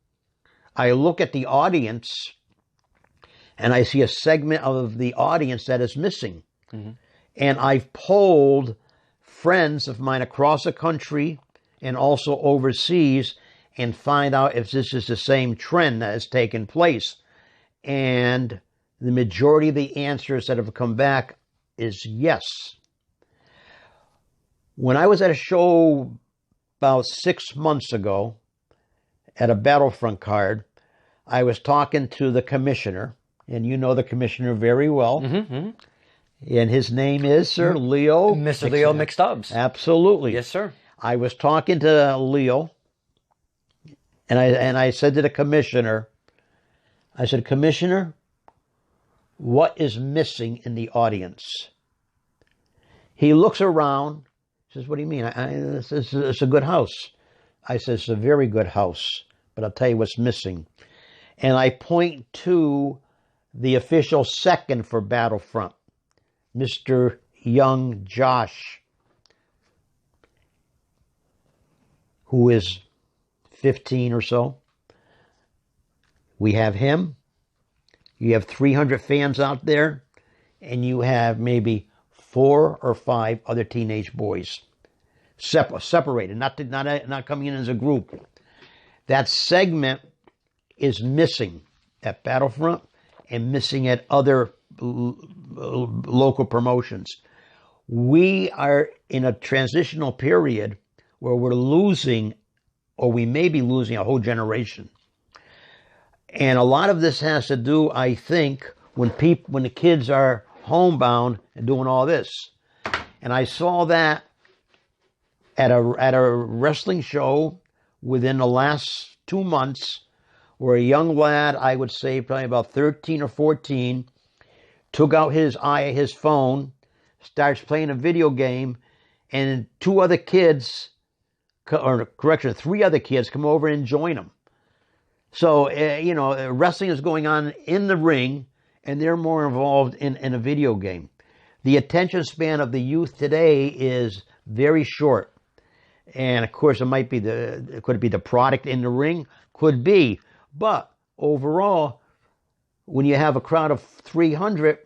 I look at the audience and I see a segment of the audience that is missing. And I've polled friends of mine across the country and also overseas and find out if this is the same trend that has taken place. And the majority of the answers that have come back is yes. When I was at a show about 6 months ago at a Battlefront card, I was talking to the commissioner, and you know the commissioner very well. And his name is, sir, Leo. Mr. Leo McStubbs. Absolutely. Yes, sir. I was talking to Leo, and I said to the commissioner, I said, Commissioner, what is missing in the audience? He looks around, says, what do you mean? It's a good house. I said, it's a very good house, but I'll tell you what's missing. And I point to the official second for Battlefront, Mr. Young Josh, who is 15 or so. We have him. You have 300 fans out there, and you have maybe 4 or 5 other teenage boys, separated, not coming in as a group. That segment is missing at Battlefront and missing at other local promotions. We are in a transitional period where we're losing, or we may be losing, a whole generation. And a lot of this has to do, I think, when the kids are homebound and doing all this. And I saw that at a wrestling show within the last 2 months, where a young lad, I would say probably about 13 or 14, took out his phone, starts playing a video game, and 3 other kids come over and join him. So, wrestling is going on in the ring, and they're more involved in a video game. The attention span of the youth today is very short. And of course, could it be the product in the ring? Could be. But overall, when you have a crowd of 300,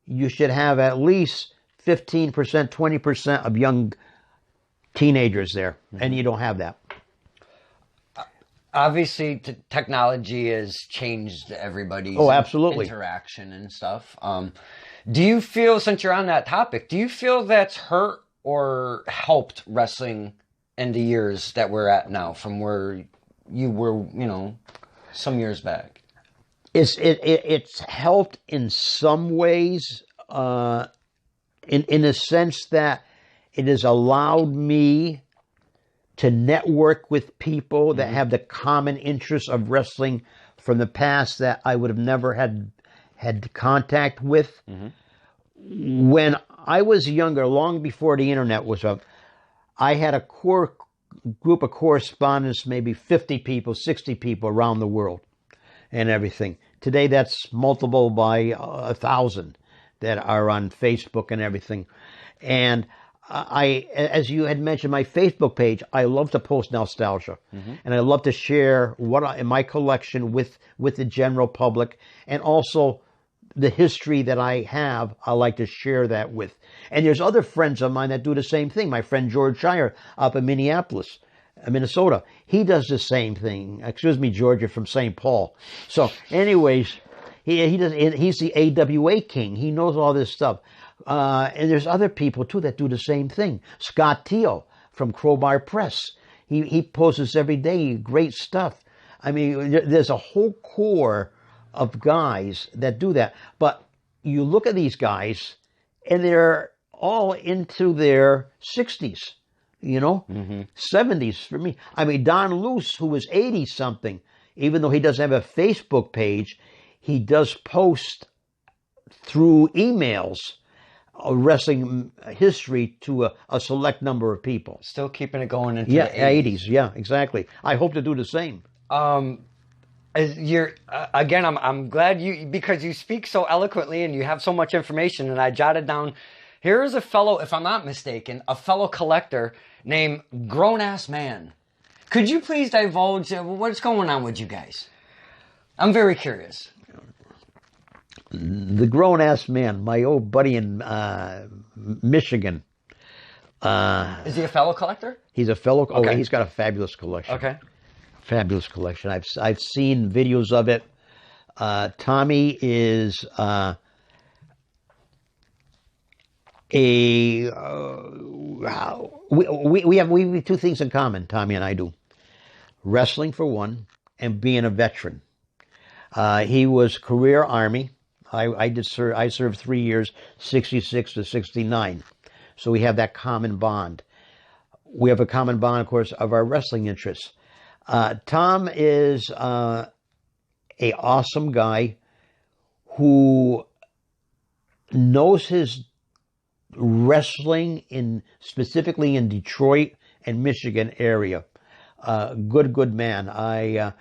you should have at least 15%, 20% of young teenagers there. And you don't have that. Obviously, technology has changed everybody's absolutely. interaction and stuff. Do you feel, since you're on that topic, do you feel that's hurt or helped wrestling in the years that we're at now from where you were, some years back? It's helped in some ways, in a sense that it has allowed me to network with people that have the common interests of wrestling from the past that I would have never had contact with. When I was younger, long before the internet was up, I had a core group of correspondents, maybe 50 people, 60 people around the world and everything. Today, that's multiple by 1,000 that are on Facebook and everything. And as you had mentioned, my Facebook page, I love to post nostalgia, and I love to share in my collection with the general public, and also the history that I have. I like to share that with. And there's other friends of mine that do the same thing. My friend George Shire up in Minneapolis, Minnesota, he does the same thing. Excuse me, George, you're from St. Paul. So, anyways, he's the AWA king. He knows all this stuff. And there's other people too that do the same thing. Scott Teal from Crowbar Press. He posts every day, great stuff. I mean, there's a whole core of guys that do that. But you look at these guys, and they're all into their 60s, 70s for me. I mean, Don Luce, who was 80-something, even though he doesn't have a Facebook page, he does post through emails wrestling history to a select number of people. Still keeping it going into the 80s. Yeah, exactly. I hope to do the same. Again, I'm glad because you speak so eloquently and you have so much information, and I jotted down. Here is a fellow, if I'm not mistaken, a fellow collector named Grown Ass Man. Could you please divulge what's going on with you guys? I'm very curious. The Grown Ass Man, my old buddy in Michigan. Is he a fellow collector? He's a fellow. Okay. Oh, he's got a fabulous collection. Okay. Fabulous collection. I've seen videos of it. Tommy is we have two things in common. Tommy and I do: wrestling for one, and being a veteran. He was career Army. I served 3 years, 66 to 69. So we have that common bond. We have a common bond, of course, of our wrestling interests. Tom is a awesome guy who knows his wrestling specifically in Detroit and Michigan area. Good man. I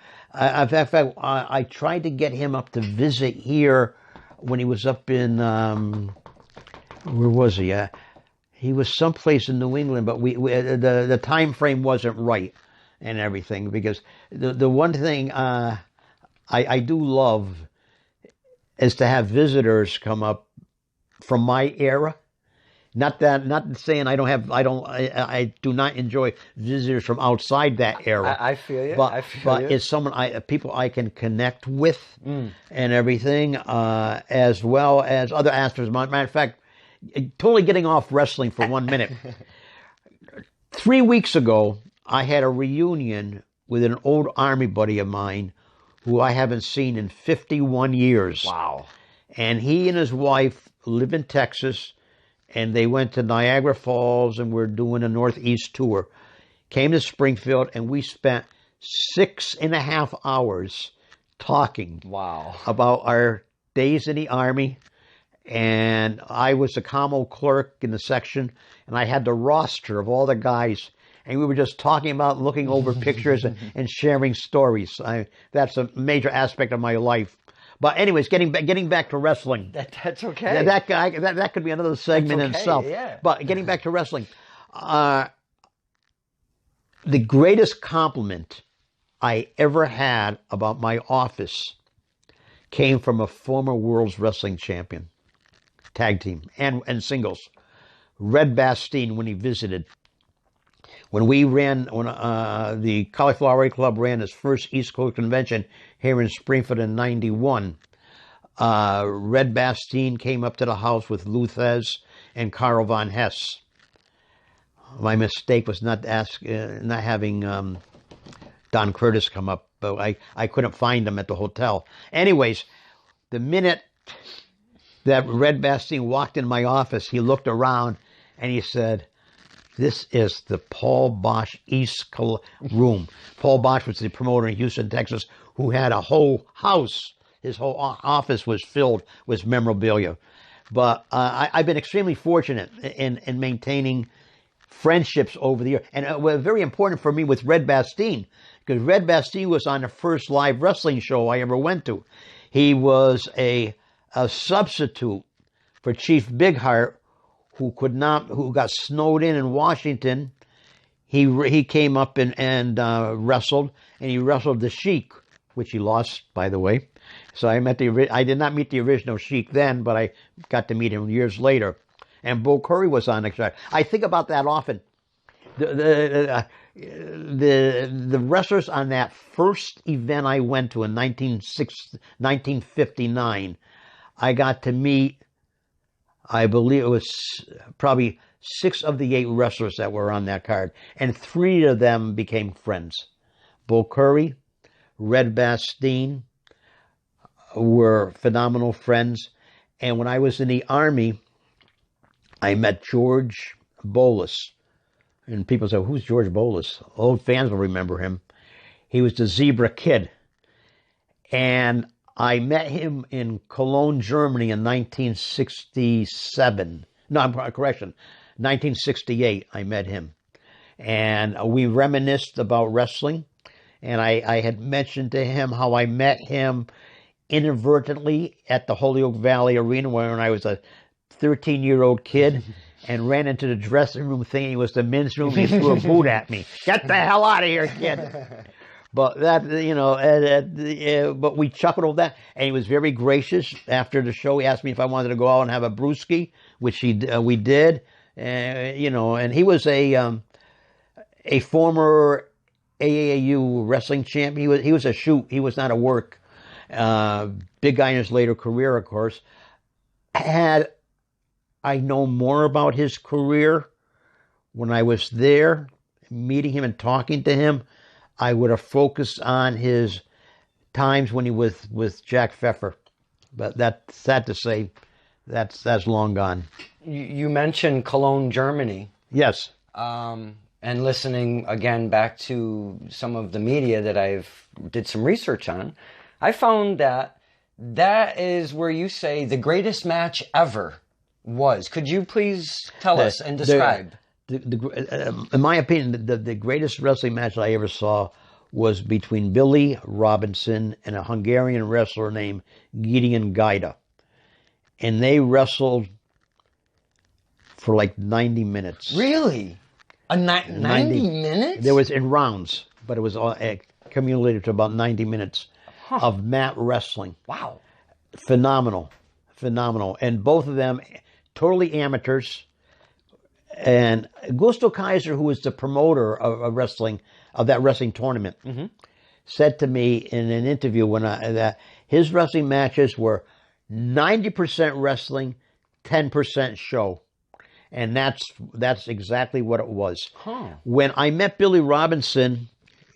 tried to get him up to visit here when he was up in where was he? He was someplace in New England, but the time frame wasn't right and everything, because the one thing I do love is to have visitors come up from my era. Not saying I do not enjoy visitors from outside that era. I feel you. But it's people I can connect with and everything, as well as other aspects. Matter of fact, totally getting off wrestling for 1 minute. 3 weeks ago, I had a reunion with an old Army buddy of mine who I haven't seen in 51 years. Wow. And he and his wife live in Texas, and they went to Niagara Falls and were doing a Northeast tour. Came to Springfield, and we spent 6.5 hours talking. Wow. About our days in the Army. And I was the commo clerk in the section, and I had the roster of all the guys. And we were just talking about looking over pictures and sharing stories. That's a major aspect of my life. But anyways, getting back to wrestling. That's okay. That could be another segment in itself. Yeah. But getting back to wrestling, the greatest compliment I ever had about my office came from a former World's Wrestling Champion, tag team and singles, Red Bastien, when he visited. When the Cauliflower Club ran its first East Coast convention here in Springfield in '91, Red Bastien came up to the house with Lou Thez and Carl Von Hess. My mistake was not having Don Curtis come up, but I couldn't find him at the hotel. Anyways, the minute that Red Bastien walked in my office, he looked around and he said, This is the Paul Bosch Room. Paul Bosch was the promoter in Houston, Texas, who had a whole house. His whole office was filled with memorabilia. But I've been extremely fortunate in maintaining friendships over the years. And it was very important for me with Red Bastien, because Red Bastien was on the first live wrestling show I ever went to. He was a substitute for Chief Bigheart, who got snowed in Washington. He came up and wrestled, and he wrestled the Sheik, which he lost, by the way. So I did not meet the original Sheik then, but I got to meet him years later. And Bull Curry was on the show. I think about that often. The wrestlers on that first event I went to in 1959, I got to meet, I believe it was probably 6 of the 8 wrestlers that were on that card, and 3 of them became friends. Bull Curry, Red Bastien were phenomenal friends. And when I was in the Army, I met George Bolus. And people say, who's George Bolus? Old fans will remember him. He was the Zebra Kid. And I met him in Cologne, Germany in 1967. No, correction, 1968 I met him. And we reminisced about wrestling. And I had mentioned to him how I met him inadvertently at the Holyoke Valley Arena when I was a 13-year-old kid and ran into the dressing room thinking it was the men's room. He threw a boot at me. Get the hell out of here, kid. But that, but we chuckled over that, and he was very gracious. After the show, he asked me if I wanted to go out and have a brewski, which we did. And he was a former AAU wrestling champ. He was a shoot. He was not a work. Big guy in his later career, of course. Had I known more about his career when I was there, meeting him and talking to him, I would have focused on his times when he was with Jack Pfeffer. But that's sad to say, that's long gone. You mentioned Cologne, Germany. Yes. And listening again back to some of the media that I've did some research on, I found that is where you say the greatest match ever was. Could you please tell us and describe? In my opinion, the greatest wrestling match I ever saw was between Billy Robinson and a Hungarian wrestler named Gideon Gaida. And they wrestled for like 90 minutes. Really? 90 minutes? There was in rounds, but it was all accumulated to about 90 minutes of mat wrestling. Wow. Phenomenal. And both of them totally amateurs. And Gusto Kaiser, who was the promoter of that wrestling tournament, said to me in an interview that his wrestling matches were 90% wrestling, 10% show. And that's exactly what it was. When I met Billy Robinson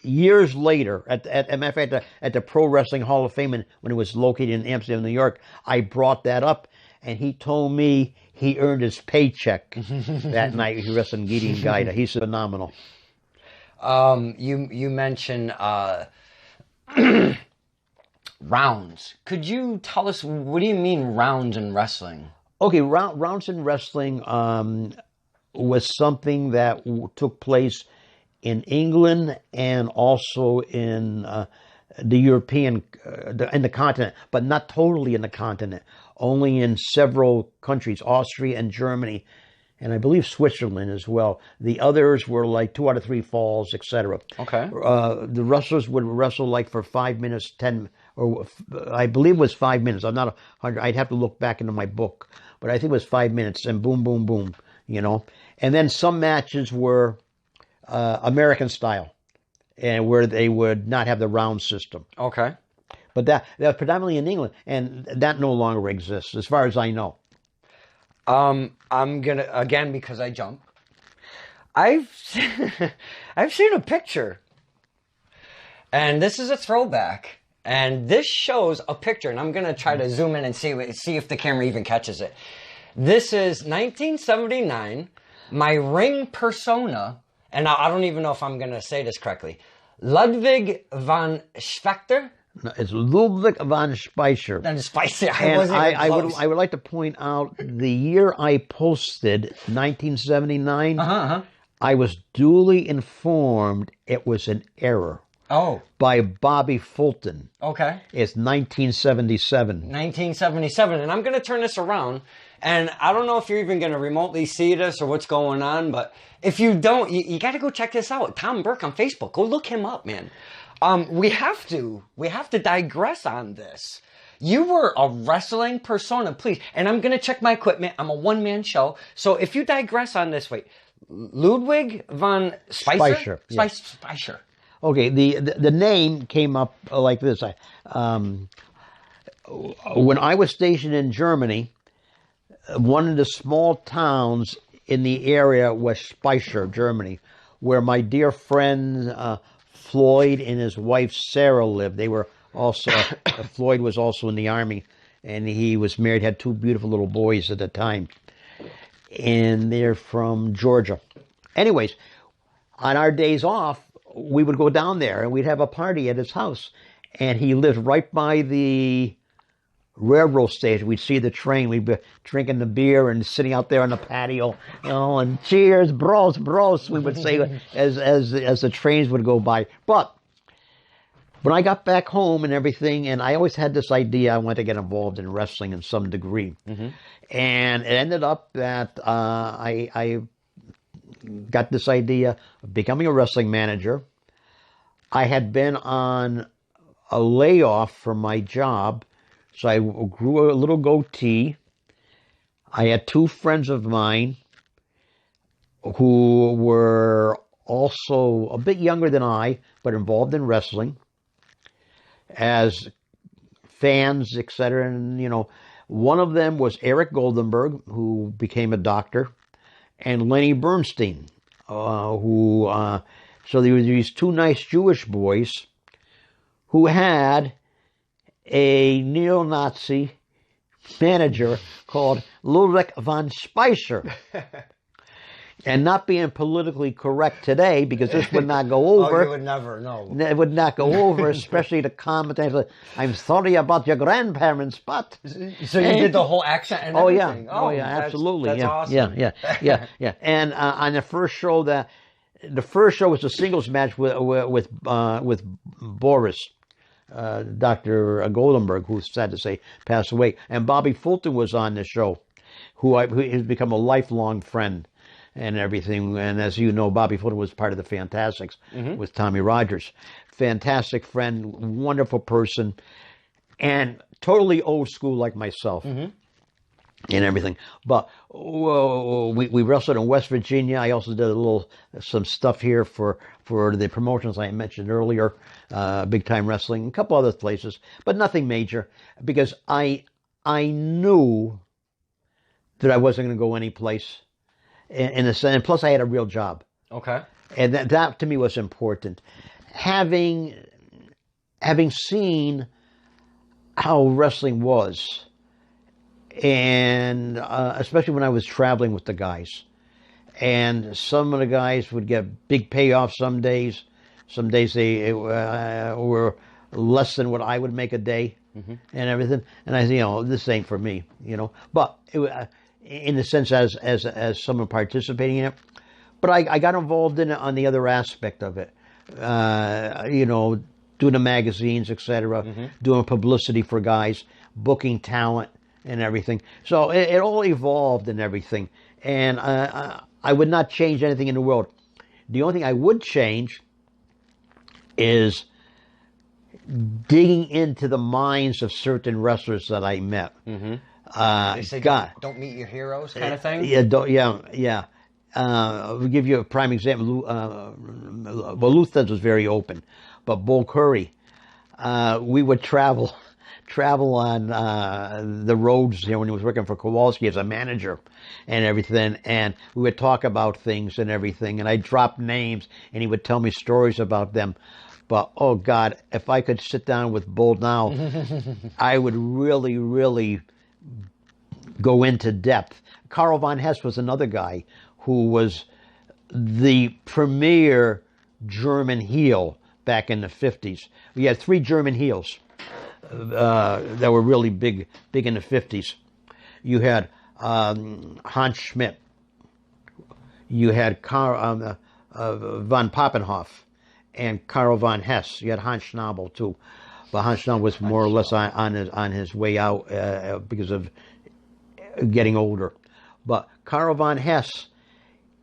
years later, at the Pro Wrestling Hall of Fame, when it was located in Amsterdam, New York, I brought that up, and he told me he earned his paycheck that night. He wrestled Gideon Gaida. He's phenomenal. You mentioned rounds. Could you tell us, what do you mean rounds in wrestling? Okay, rounds in wrestling was something that took place in England and also in the European, in the continent, but not totally in the continent, only in several countries, Austria and Germany, and I believe Switzerland as well. The others were like 2 out of 3 falls, etc. Okay. The wrestlers would wrestle like for 5 minutes, 10, or I believe it was 5 minutes. I'm not 100. I'd have to look back into my book, but I think it was 5 minutes, and boom, boom, boom, And then some matches were American style, and where they would not have the round system. Okay. But that was predominantly in England, and that no longer exists, as far as I know. I'm gonna, again, because I jump, I've seen a picture, and this is a throwback, and this shows a picture, and I'm gonna try to zoom in and see if the camera even catches it. This is 1979. My ring persona, and I don't even know if I'm going to say this correctly, Ludwig von Spechter. No, it's Ludwig von Speicher. That is spicy. I would like to point out the year I posted, 1979. I was duly informed it was an error. Oh. By Bobby Fulton. Okay. It's 1977. 1977. And I'm going to turn this around. And I don't know if you're even going to remotely see this or what's going on, but if you don't, you got to go check this out. Tom Burke on Facebook. Go look him up, man. We have to digress on this. You were a wrestling persona, please. And I'm going to check my equipment. I'm a one-man show. So if you digress on this, wait. Ludwig von Speicher? Speicher. Okay, the name came up like this. When I was stationed in Germany, one of the small towns in the area was Speicher, Germany, where my dear friend Floyd and his wife Sarah lived. They were also, Floyd was also in the Army, and he was married, had two beautiful little boys at the time. And they're from Georgia. Anyways, on our days off, we would go down there and we'd have a party at his house. And he lived right by the railroad station. We'd see the train. We'd be drinking the beer and sitting out there on the patio, and cheers, bros, we would say as the trains would go by. But when I got back home and everything, and I always had this idea I wanted to get involved in wrestling in some degree. And it ended up that I got this idea of becoming a wrestling manager. I had been on a layoff from my job, so I grew a little goatee. I had two friends of mine who were also a bit younger than I, but involved in wrestling as fans, etc. And, one of them was Eric Goldenberg, who became a doctor, and Lenny Bernstein, so there were these two nice Jewish boys who had a neo-Nazi manager called Ludwig von Speicher. And not being politically correct today, because this would not go over. You would never, no. It would not go over, especially the commentators. I'm sorry about your grandparents, but... So you did the whole accent and everything? Oh, yeah, absolutely. That's awesome. Yeah. And on the first show, the first show was a singles match with Boris, Dr. Goldenberg, who, sad to say, passed away. And Bobby Fulton was on the show, who has become a lifelong friend and everything. And as you know, Bobby Fulton was part of the Fantastics with Tommy Rogers. Fantastic friend, wonderful person, and totally old school like myself and everything. But we wrestled in West Virginia. I also did some stuff here for the promotions I mentioned earlier, Big Time Wrestling, a couple other places, but nothing major, because I knew that I wasn't going to go anyplace. In a sense, and plus I had a real job. Okay. And that to me was important. Having seen how wrestling was, and especially when I was traveling with the guys, and some of the guys would get big payoffs some days they were less than what I would make a day and everything. And I said, this ain't for me, But in the sense as someone participating in it. But I got involved in it on the other aspect of it. Doing the magazines, etc., doing publicity for guys, booking talent and everything. So it all evolved and everything. And I would not change anything in the world. The only thing I would change is digging into the minds of certain wrestlers that I met. They say don't meet your heroes kind of thing? Yeah. I'll give you a prime example. Luther was very open, but Bull Curry, we would travel on the roads when he was working for Kowalski as a manager and everything, and we would talk about things and everything, and I'd drop names, and he would tell me stories about them. But, oh, God, if I could sit down with Bull now, I would really, really go into depth. Karl von Hess was another guy who was the premier German heel back in the 50s. We had 3 German heels that were really big in the 50s. You had Hans Schmidt. You had von Pappenhoff and Karl von Hess. You had Hans Schnabel too, but Hans Schnabel was more or less on his way out because of getting older. But Karl von Hess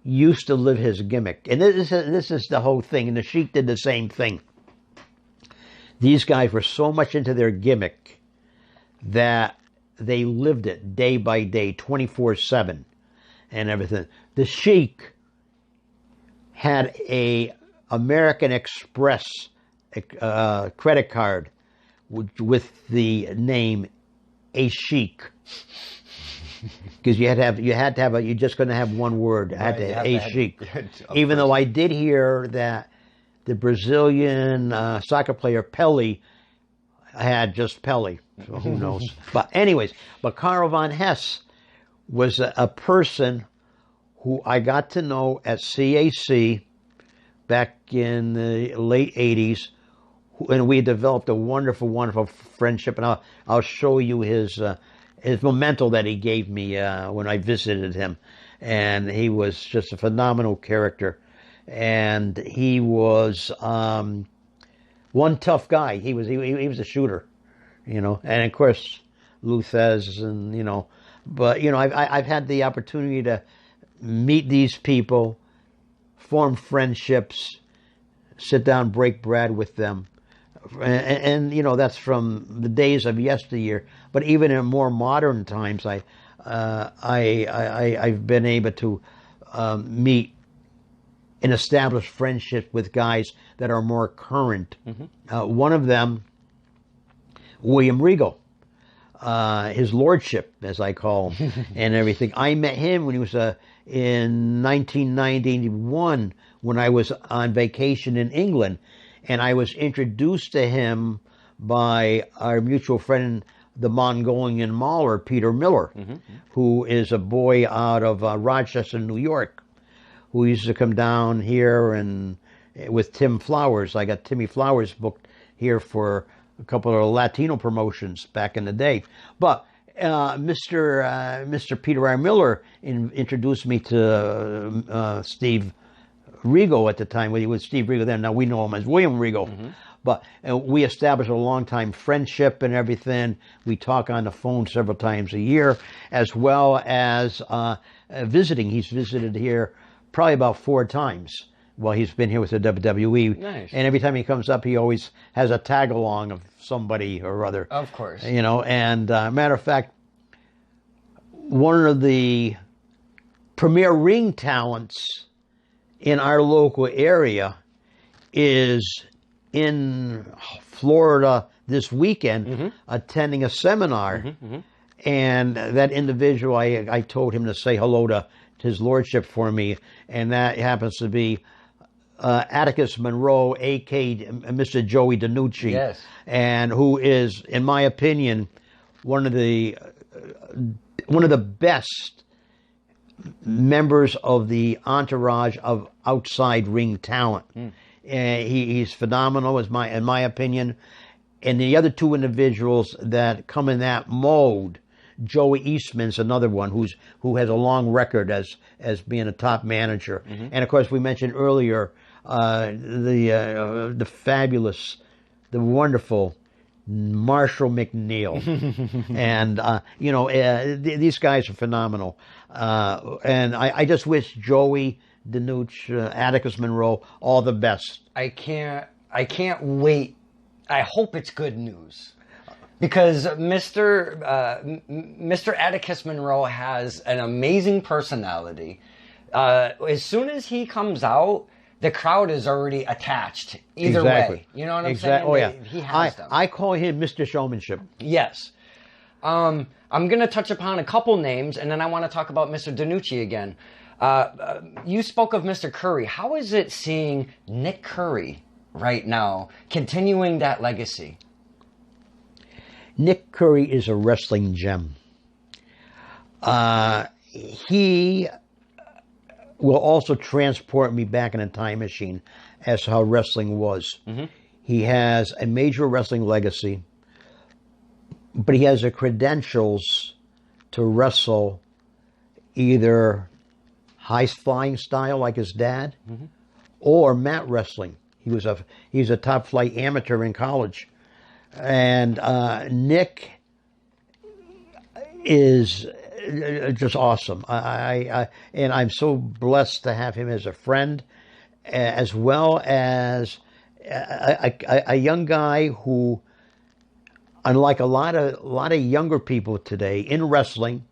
used to live his gimmick, and this is the whole thing. And the Sheik did the same thing. These guys were so much into their gimmick that they lived it day by day, 24/7, and everything. The Sheik had a American Express credit card with the name A Sheik. Because you just couldn't have one word. It had to have A Sheik. Even though I did hear that the Brazilian soccer player Pelé had just Pelé. So who knows? But anyways, Karl von Hess was a person who I got to know at CAC back in the late 80s, and we developed a wonderful, wonderful friendship. And I'll show you his memento that he gave me when I visited him. And he was just a phenomenal character. And he was one tough guy. He was a shooter, you know. And of course, Luthez, and you know. But you know, I've had the opportunity to meet these people, form friendships, sit down, break bread with them. And you know, that's from the days of yesteryear. But even in more modern times, I've been able to meet and establish friendships with guys that are more current. Mm-hmm. One of them, William Regal, his lordship, as I call him, and everything. I met him when he was in 1991 when I was on vacation in England. And I was introduced to him by our mutual friend, the Mongolian mauler, Peter Miller, mm-hmm. who is a boy out of Rochester, New York, who used to come down here and with Tim Flowers. I got Timmy Flowers booked here for a couple of Latino promotions back in the day. But Mr. Peter R. Miller introduced me to Steve Regal at the time. When he was Steve Regal then. Now we know him as William Regal. Mm-hmm. But we established a long-time friendship and everything. We talk on the phone several times a year, as well as visiting. He's visited here probably about 4 times while he's been here with the WWE. Nice. And every time he comes up, he always has a tag-along of somebody or other. Of course. You know, and matter of fact, one of the premier ring talents in our local area is in Florida this weekend, mm-hmm. attending a seminar. Mm-hmm, mm-hmm. And that individual, I told him to say hello to his lordship for me, and that happens to be Atticus Monroe, a.k.a. Mr. Joey DiNucci. Yes. And who is, in my opinion, one of the best members of the entourage of outside ring talent. Mm. He's phenomenal, in my opinion. And the other 2 individuals that come in that mode, Joey Eastman's another one who has a long record as being a top manager. Mm-hmm. And of course, we mentioned earlier the fabulous, the wonderful Marshall McNeil. And you know, these guys are phenomenal. And I just wish Joey DiNucci, Atticus Monroe, all the best. I can't wait. I hope it's good news, because Mr. Atticus Monroe has an amazing personality. As soon as he comes out, the crowd is already attached. Either way, you know what I'm saying? Oh yeah, he has them. I call him Mr. Showmanship. Yes. I'm going to touch upon a couple names, and then I want to talk about Mr. DiNucci again. You spoke of Mr. Curry. How is it seeing Nick Curry right now, continuing that legacy? Nick Curry is a wrestling gem. He will also transport me back in a time machine as to how wrestling was. He has a major wrestling legacy, but he has the credentials to wrestle either high flying style like his dad or mat wrestling. He's a top flight amateur in college. And Nick is just awesome. And I'm so blessed to have him as a friend, as well as a young guy who, unlike a lot of younger people today in wrestling,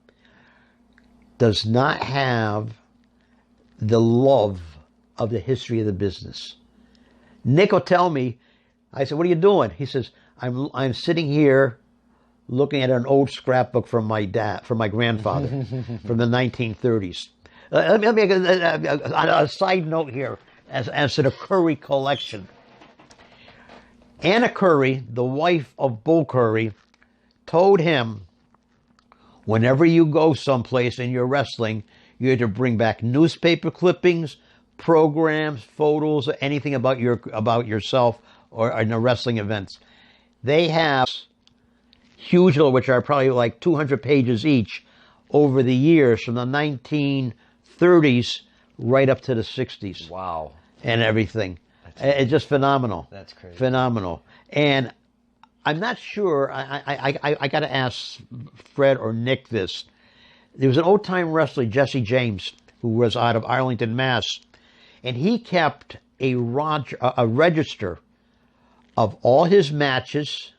does not have the love of the history of the business. Nick will tell me, I said, "What are you doing?" He says, I'm sitting here looking at an old scrapbook from my grandfather from the 1930s. Let me make a side note here as to the Curry collection. Anna Curry, the wife of Bull Curry, told him, whenever you go someplace and you're wrestling, you have to bring back newspaper clippings, programs, photos, anything about yourself or in the wrestling events. They have huge, which are probably like 200 pages each, over the years from the 1930s right up to the 60s. Wow. And everything. It's just phenomenal. That's crazy. Phenomenal. And I'm not sure, I got to ask Fred or Nick this. There was an old-time wrestler, Jesse James, who was out of Arlington, Mass. And he kept a register of all his matches,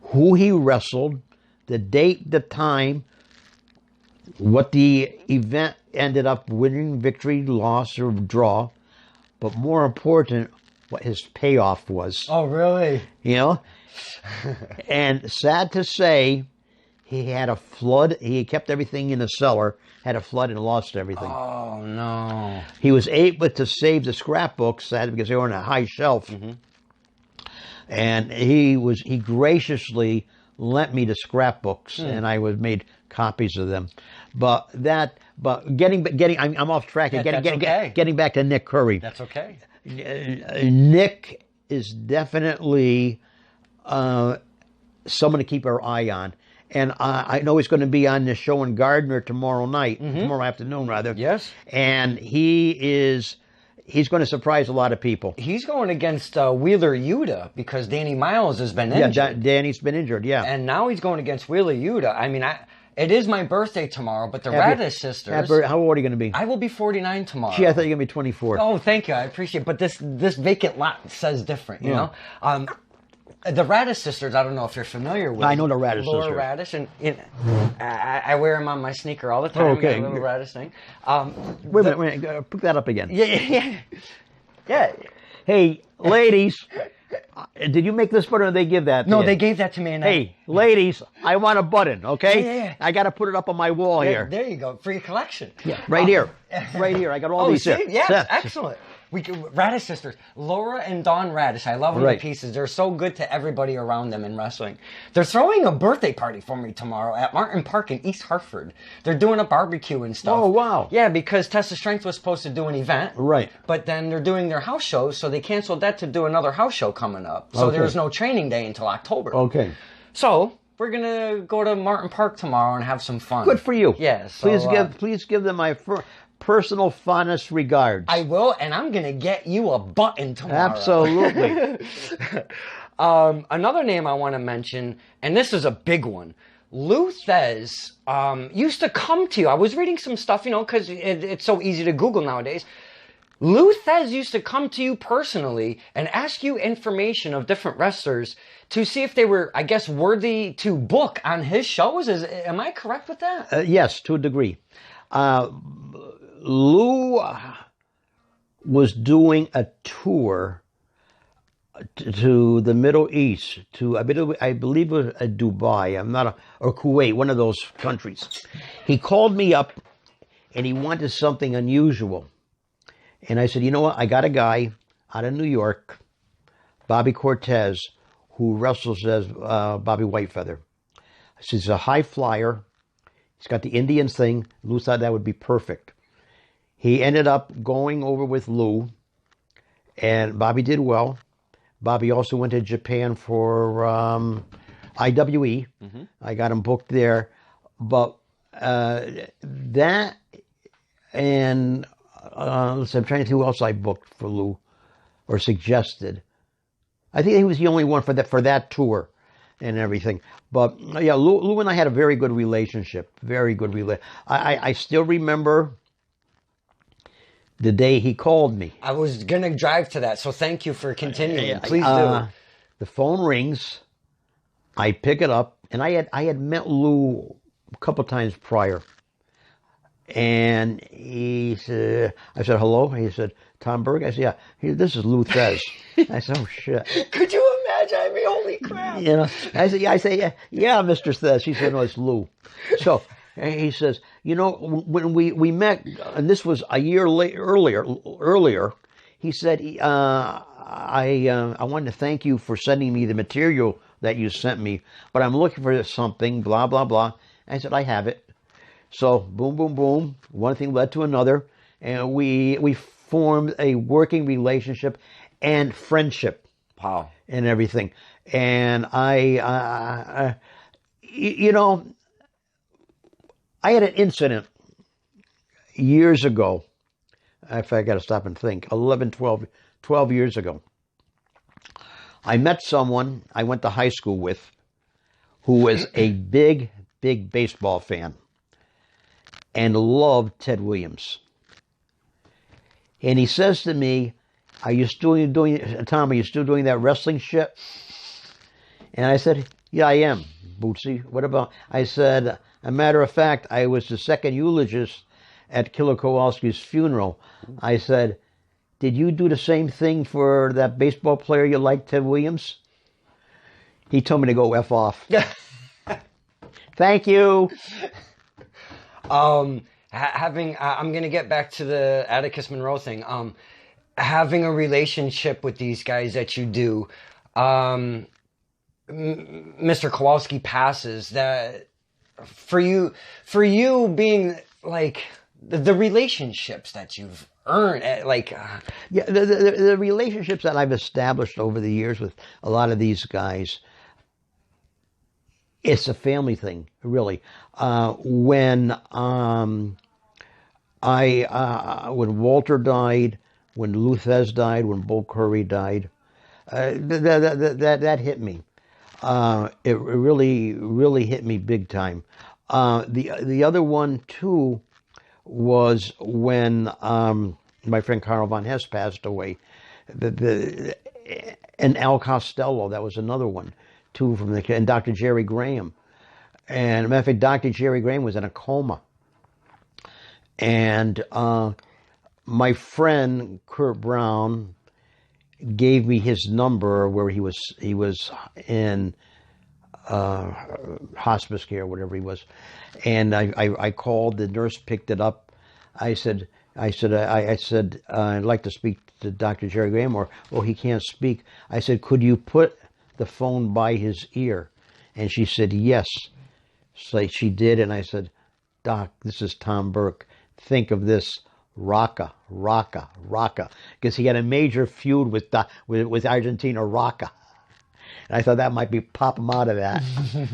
who he wrestled, the date, the time, what the event ended up winning, victory, loss, or draw. But more important, what his payoff was. Oh, really? You know? And sad to say, he had a flood. He kept everything in the cellar, had a flood, and lost everything. Oh, no. He was able to save the scrapbooks, sad because they were on a high shelf. And he graciously lent me the scrapbooks, and I made copies of them. But I'm off track. Getting back to Nick Curry. That's okay. Nick is definitely someone to keep our eye on. And I know he's going to be on the show in Gardner tomorrow afternoon, rather. Yes. And he's going to surprise a lot of people. He's going against Wheeler Yuta because Danny Miles has been injured. Yeah, Danny's been injured, yeah. And now he's going against Wheeler Yuta. I mean, it is my birthday tomorrow, but the Radish sisters... How old are you going to be? I will be 49 tomorrow. Gee, I thought you were going to be 24. Oh, thank you. I appreciate it. But this vacant lot says different, you know? The Radish sisters, I don't know if you're familiar with. I know the Radish Laura sisters. Radish, and I wear them on my sneaker all the time. Okay. Got a little Radish thing. Wait a minute. Pick that up again. Yeah. Hey, ladies, did you make this button or did they give that to No, you? they gave that to me. And Hey, ladies, I want a button, okay? Yeah. I got to put it up on my wall here. There you go, for your collection. Yeah, right here. Right here. I got all these see? here. Yes, excellent. Radish sisters, Laura and Dawn Radish. I love them to pieces. They're so good to everybody around them in wrestling. They're throwing a birthday party for me tomorrow at Martin Park in East Hartford. They're doing a barbecue and stuff. Oh, wow. Yeah, because Tessa Strength was supposed to do an event. Right. But then they're doing their house shows, so they canceled that to do another house show coming up. So there's no training day until October. Okay. So we're going to go to Martin Park tomorrow and have some fun. Good for you. Yeah. So, please give them my personal fondest regards. I will, and I'm going to get you a button tomorrow. Absolutely. Another name I want to mention, and this is a big one. Lou Thez used to come to you. I was reading some stuff, because it's so easy to Google nowadays. Lou Thez used to come to you personally and ask you information of different wrestlers to see if they were, I guess, worthy to book on his shows. Am I correct with that? Yes, to a degree. Lou was doing a tour to the Middle East, I believe it was Dubai, or Kuwait, one of those countries. He called me up and he wanted something unusual. And I said, you know what? I got a guy out of New York, Bobby Cortez, who wrestles as Bobby Whitefeather. I said, he's a high flyer. He's got the Indians thing. Lou thought that would be perfect. He ended up going over with Lou, and Bobby did well. Bobby also went to Japan for IWE. I got him booked there. But that and let's see, I'm trying to think who else I booked for Lou or suggested. I think he was the only one for that tour and everything. But yeah, Lou and I had a very good relationship. Very good I still remember the day he called me. I was going to drive to that, so thank you for continuing. Please do. The phone rings. I pick it up, and I had met Lou a couple times prior. And he said, I said, hello? He said, Tom Burke? I said, yeah. This is Lou Thez. I said, oh, shit. Could you imagine? I mean, holy crap. You know, I said, yeah, Mr. Thez. He said, no, it's Lou. So he says, you know, when we met, and this was a year earlier, he said, I wanted to thank you for sending me the material that you sent me, but I'm looking for something, blah, blah, blah. I said, I have it. So boom, boom, boom. One thing led to another, and we formed a working relationship and friendship. Wow. And everything. And I you know, I had an incident years ago. If I got to stop and think, 12 years ago. I met someone I went to high school with who was a big baseball fan and loved Ted Williams. And he says to me, Tom, are you still doing that wrestling shit? And I said, yeah, I am, Bootsy. What about? I said, a matter of fact, I was the second eulogist at Killer Kowalski's funeral. I said, did you do the same thing for that baseball player you like, Ted Williams? He told me to go F off. Thank you. I'm going to get back to the Atticus Monroe thing. Having a relationship with these guys that you do, Mr. Kowalski passes, that for you being like the relationships that you've earned, yeah, the relationships that I've established over the years with a lot of these guys, it's a family thing, really. When Walter died, when Lou Thez died, when Bull Curry died, that hit me. It really hit me big time. The other one too was when my friend Carl Von Hess passed away. And Al Costello, that was another one too, and Dr. Jerry Graham. And as a matter of fact, Dr. Jerry Graham was in a coma. And my friend Kurt Brown gave me his number where he was in hospice care, whatever he was. And I called, the nurse picked it up. I said, I'd like to speak to Dr. Jerry Graham, or he can't speak. I said, could you put the phone by his ear? And she said, yes. So she did, and I said, Doc, this is Tom Burke. Think of this, Rocca. Because he had a major feud with Argentina, Rocca. And I thought that might be pop him out of that.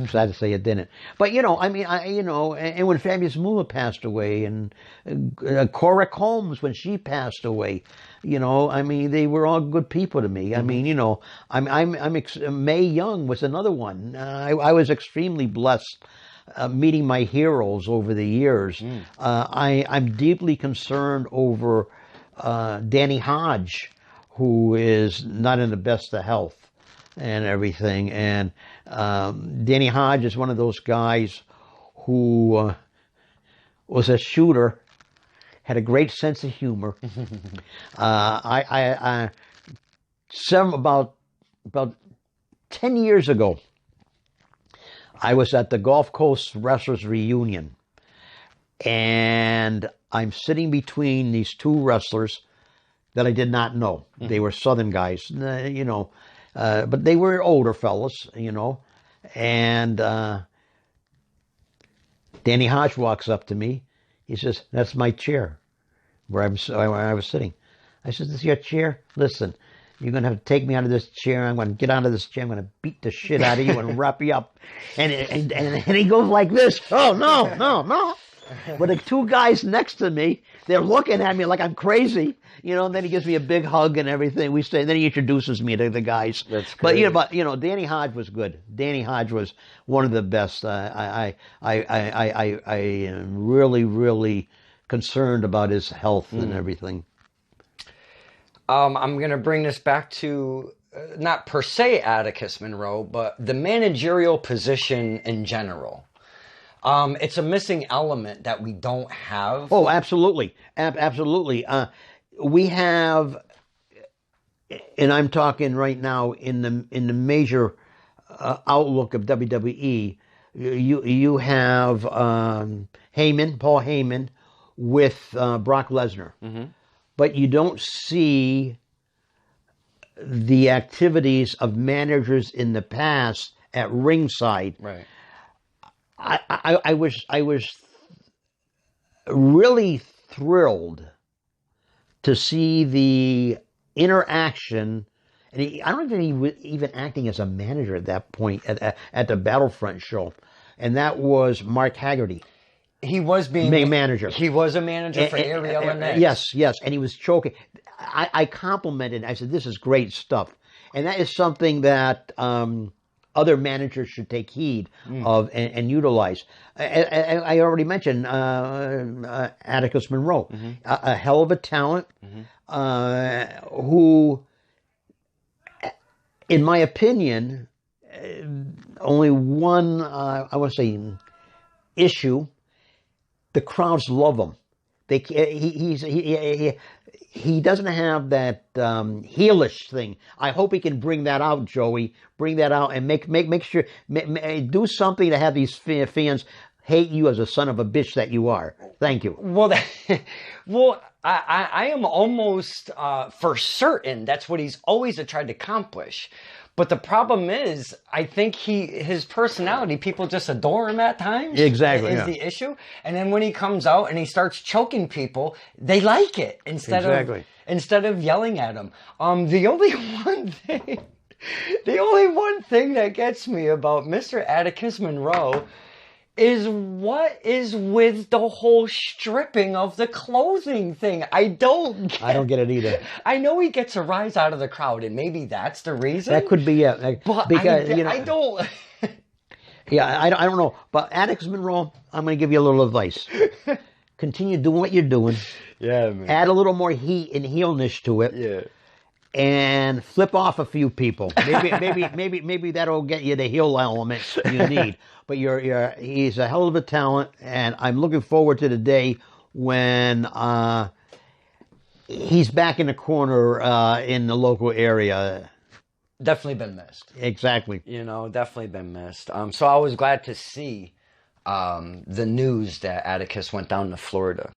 Sad to say it didn't. But, I mean, and when Fabius Moolah passed away, and Cora Combs, when she passed away, I mean, they were all good people to me. I mean, Mae Young was another one. I was extremely blessed meeting my heroes over the years. I'm deeply concerned over Danny Hodge, who is not in the best of health and everything. And Danny Hodge is one of those guys who was a shooter, had a great sense of humor. About 10 years ago, I was at the Gulf Coast Wrestlers Reunion, and I'm sitting between these two wrestlers that I did not know. They were Southern guys, but they were older fellas, and Danny Hodge walks up to me. He says, that's my chair. where I was sitting. I said, "This is your chair? Listen, you're going to have to take me out of this chair. I'm going to get out of this chair. I'm going to beat the shit out of you and wrap you up." And he goes like this. "Oh, no, no, no." But the two guys next to me, they're looking at me like I'm crazy, and then he gives me a big hug and everything. We stay, then he introduces me to the guys. That's great. But Danny Hodge was good. Danny Hodge was one of the best. I am really, really concerned about his health and everything. I'm going to bring this back to not per se Atticus Monroe, but the managerial position in general. It's a missing element that we don't have. Oh, absolutely. Absolutely. We have, and I'm talking right now in the major outlook of WWE, you have Paul Heyman with Brock Lesnar. Mm-hmm. But you don't see the activities of managers in the past at ringside. Right. I was really thrilled to see the interaction, and I don't think he was even acting as a manager at that point at the Battlefront show, and that was Mark Haggerty. He was being manager. He was a manager for Ariel and Nash. Yes, and he was choking. I complimented. I said, "This is great stuff," and that is something that other managers should take heed of and utilize. I already mentioned Atticus Monroe, a hell of a talent, who, in my opinion, only one I want to say issue. The crowds love him. He doesn't have that heelish thing. I hope he can bring that out, Joey. Bring that out and make sure do something to have these fans hate you as a son of a bitch that you are. Thank you. Well, I am almost for certain that's what he's always tried to accomplish. But the problem is, I think his personality, people just adore him at times. Exactly. Is the issue. And then when he comes out and he starts choking people, they like it instead of yelling at him. The only one thing that gets me about Mr. Atticus Monroe is what is with the whole stripping of the clothing thing. I don't get it either. I know he gets a rise out of the crowd, and maybe that's the reason. That could be, yeah. But because, I don't... Yeah, I don't know. But Atticus Monroe, I'm going to give you a little advice. Continue doing what you're doing. Yeah, man. Add a little more heat and heelness to it. Yeah. And flip off a few people. Maybe that'll get you the heel element you need. But he's a hell of a talent, and I'm looking forward to the day when he's back in the corner in the local area. Definitely been missed. Exactly. Definitely been missed. So I was glad to see the news that Atticus went down to Florida.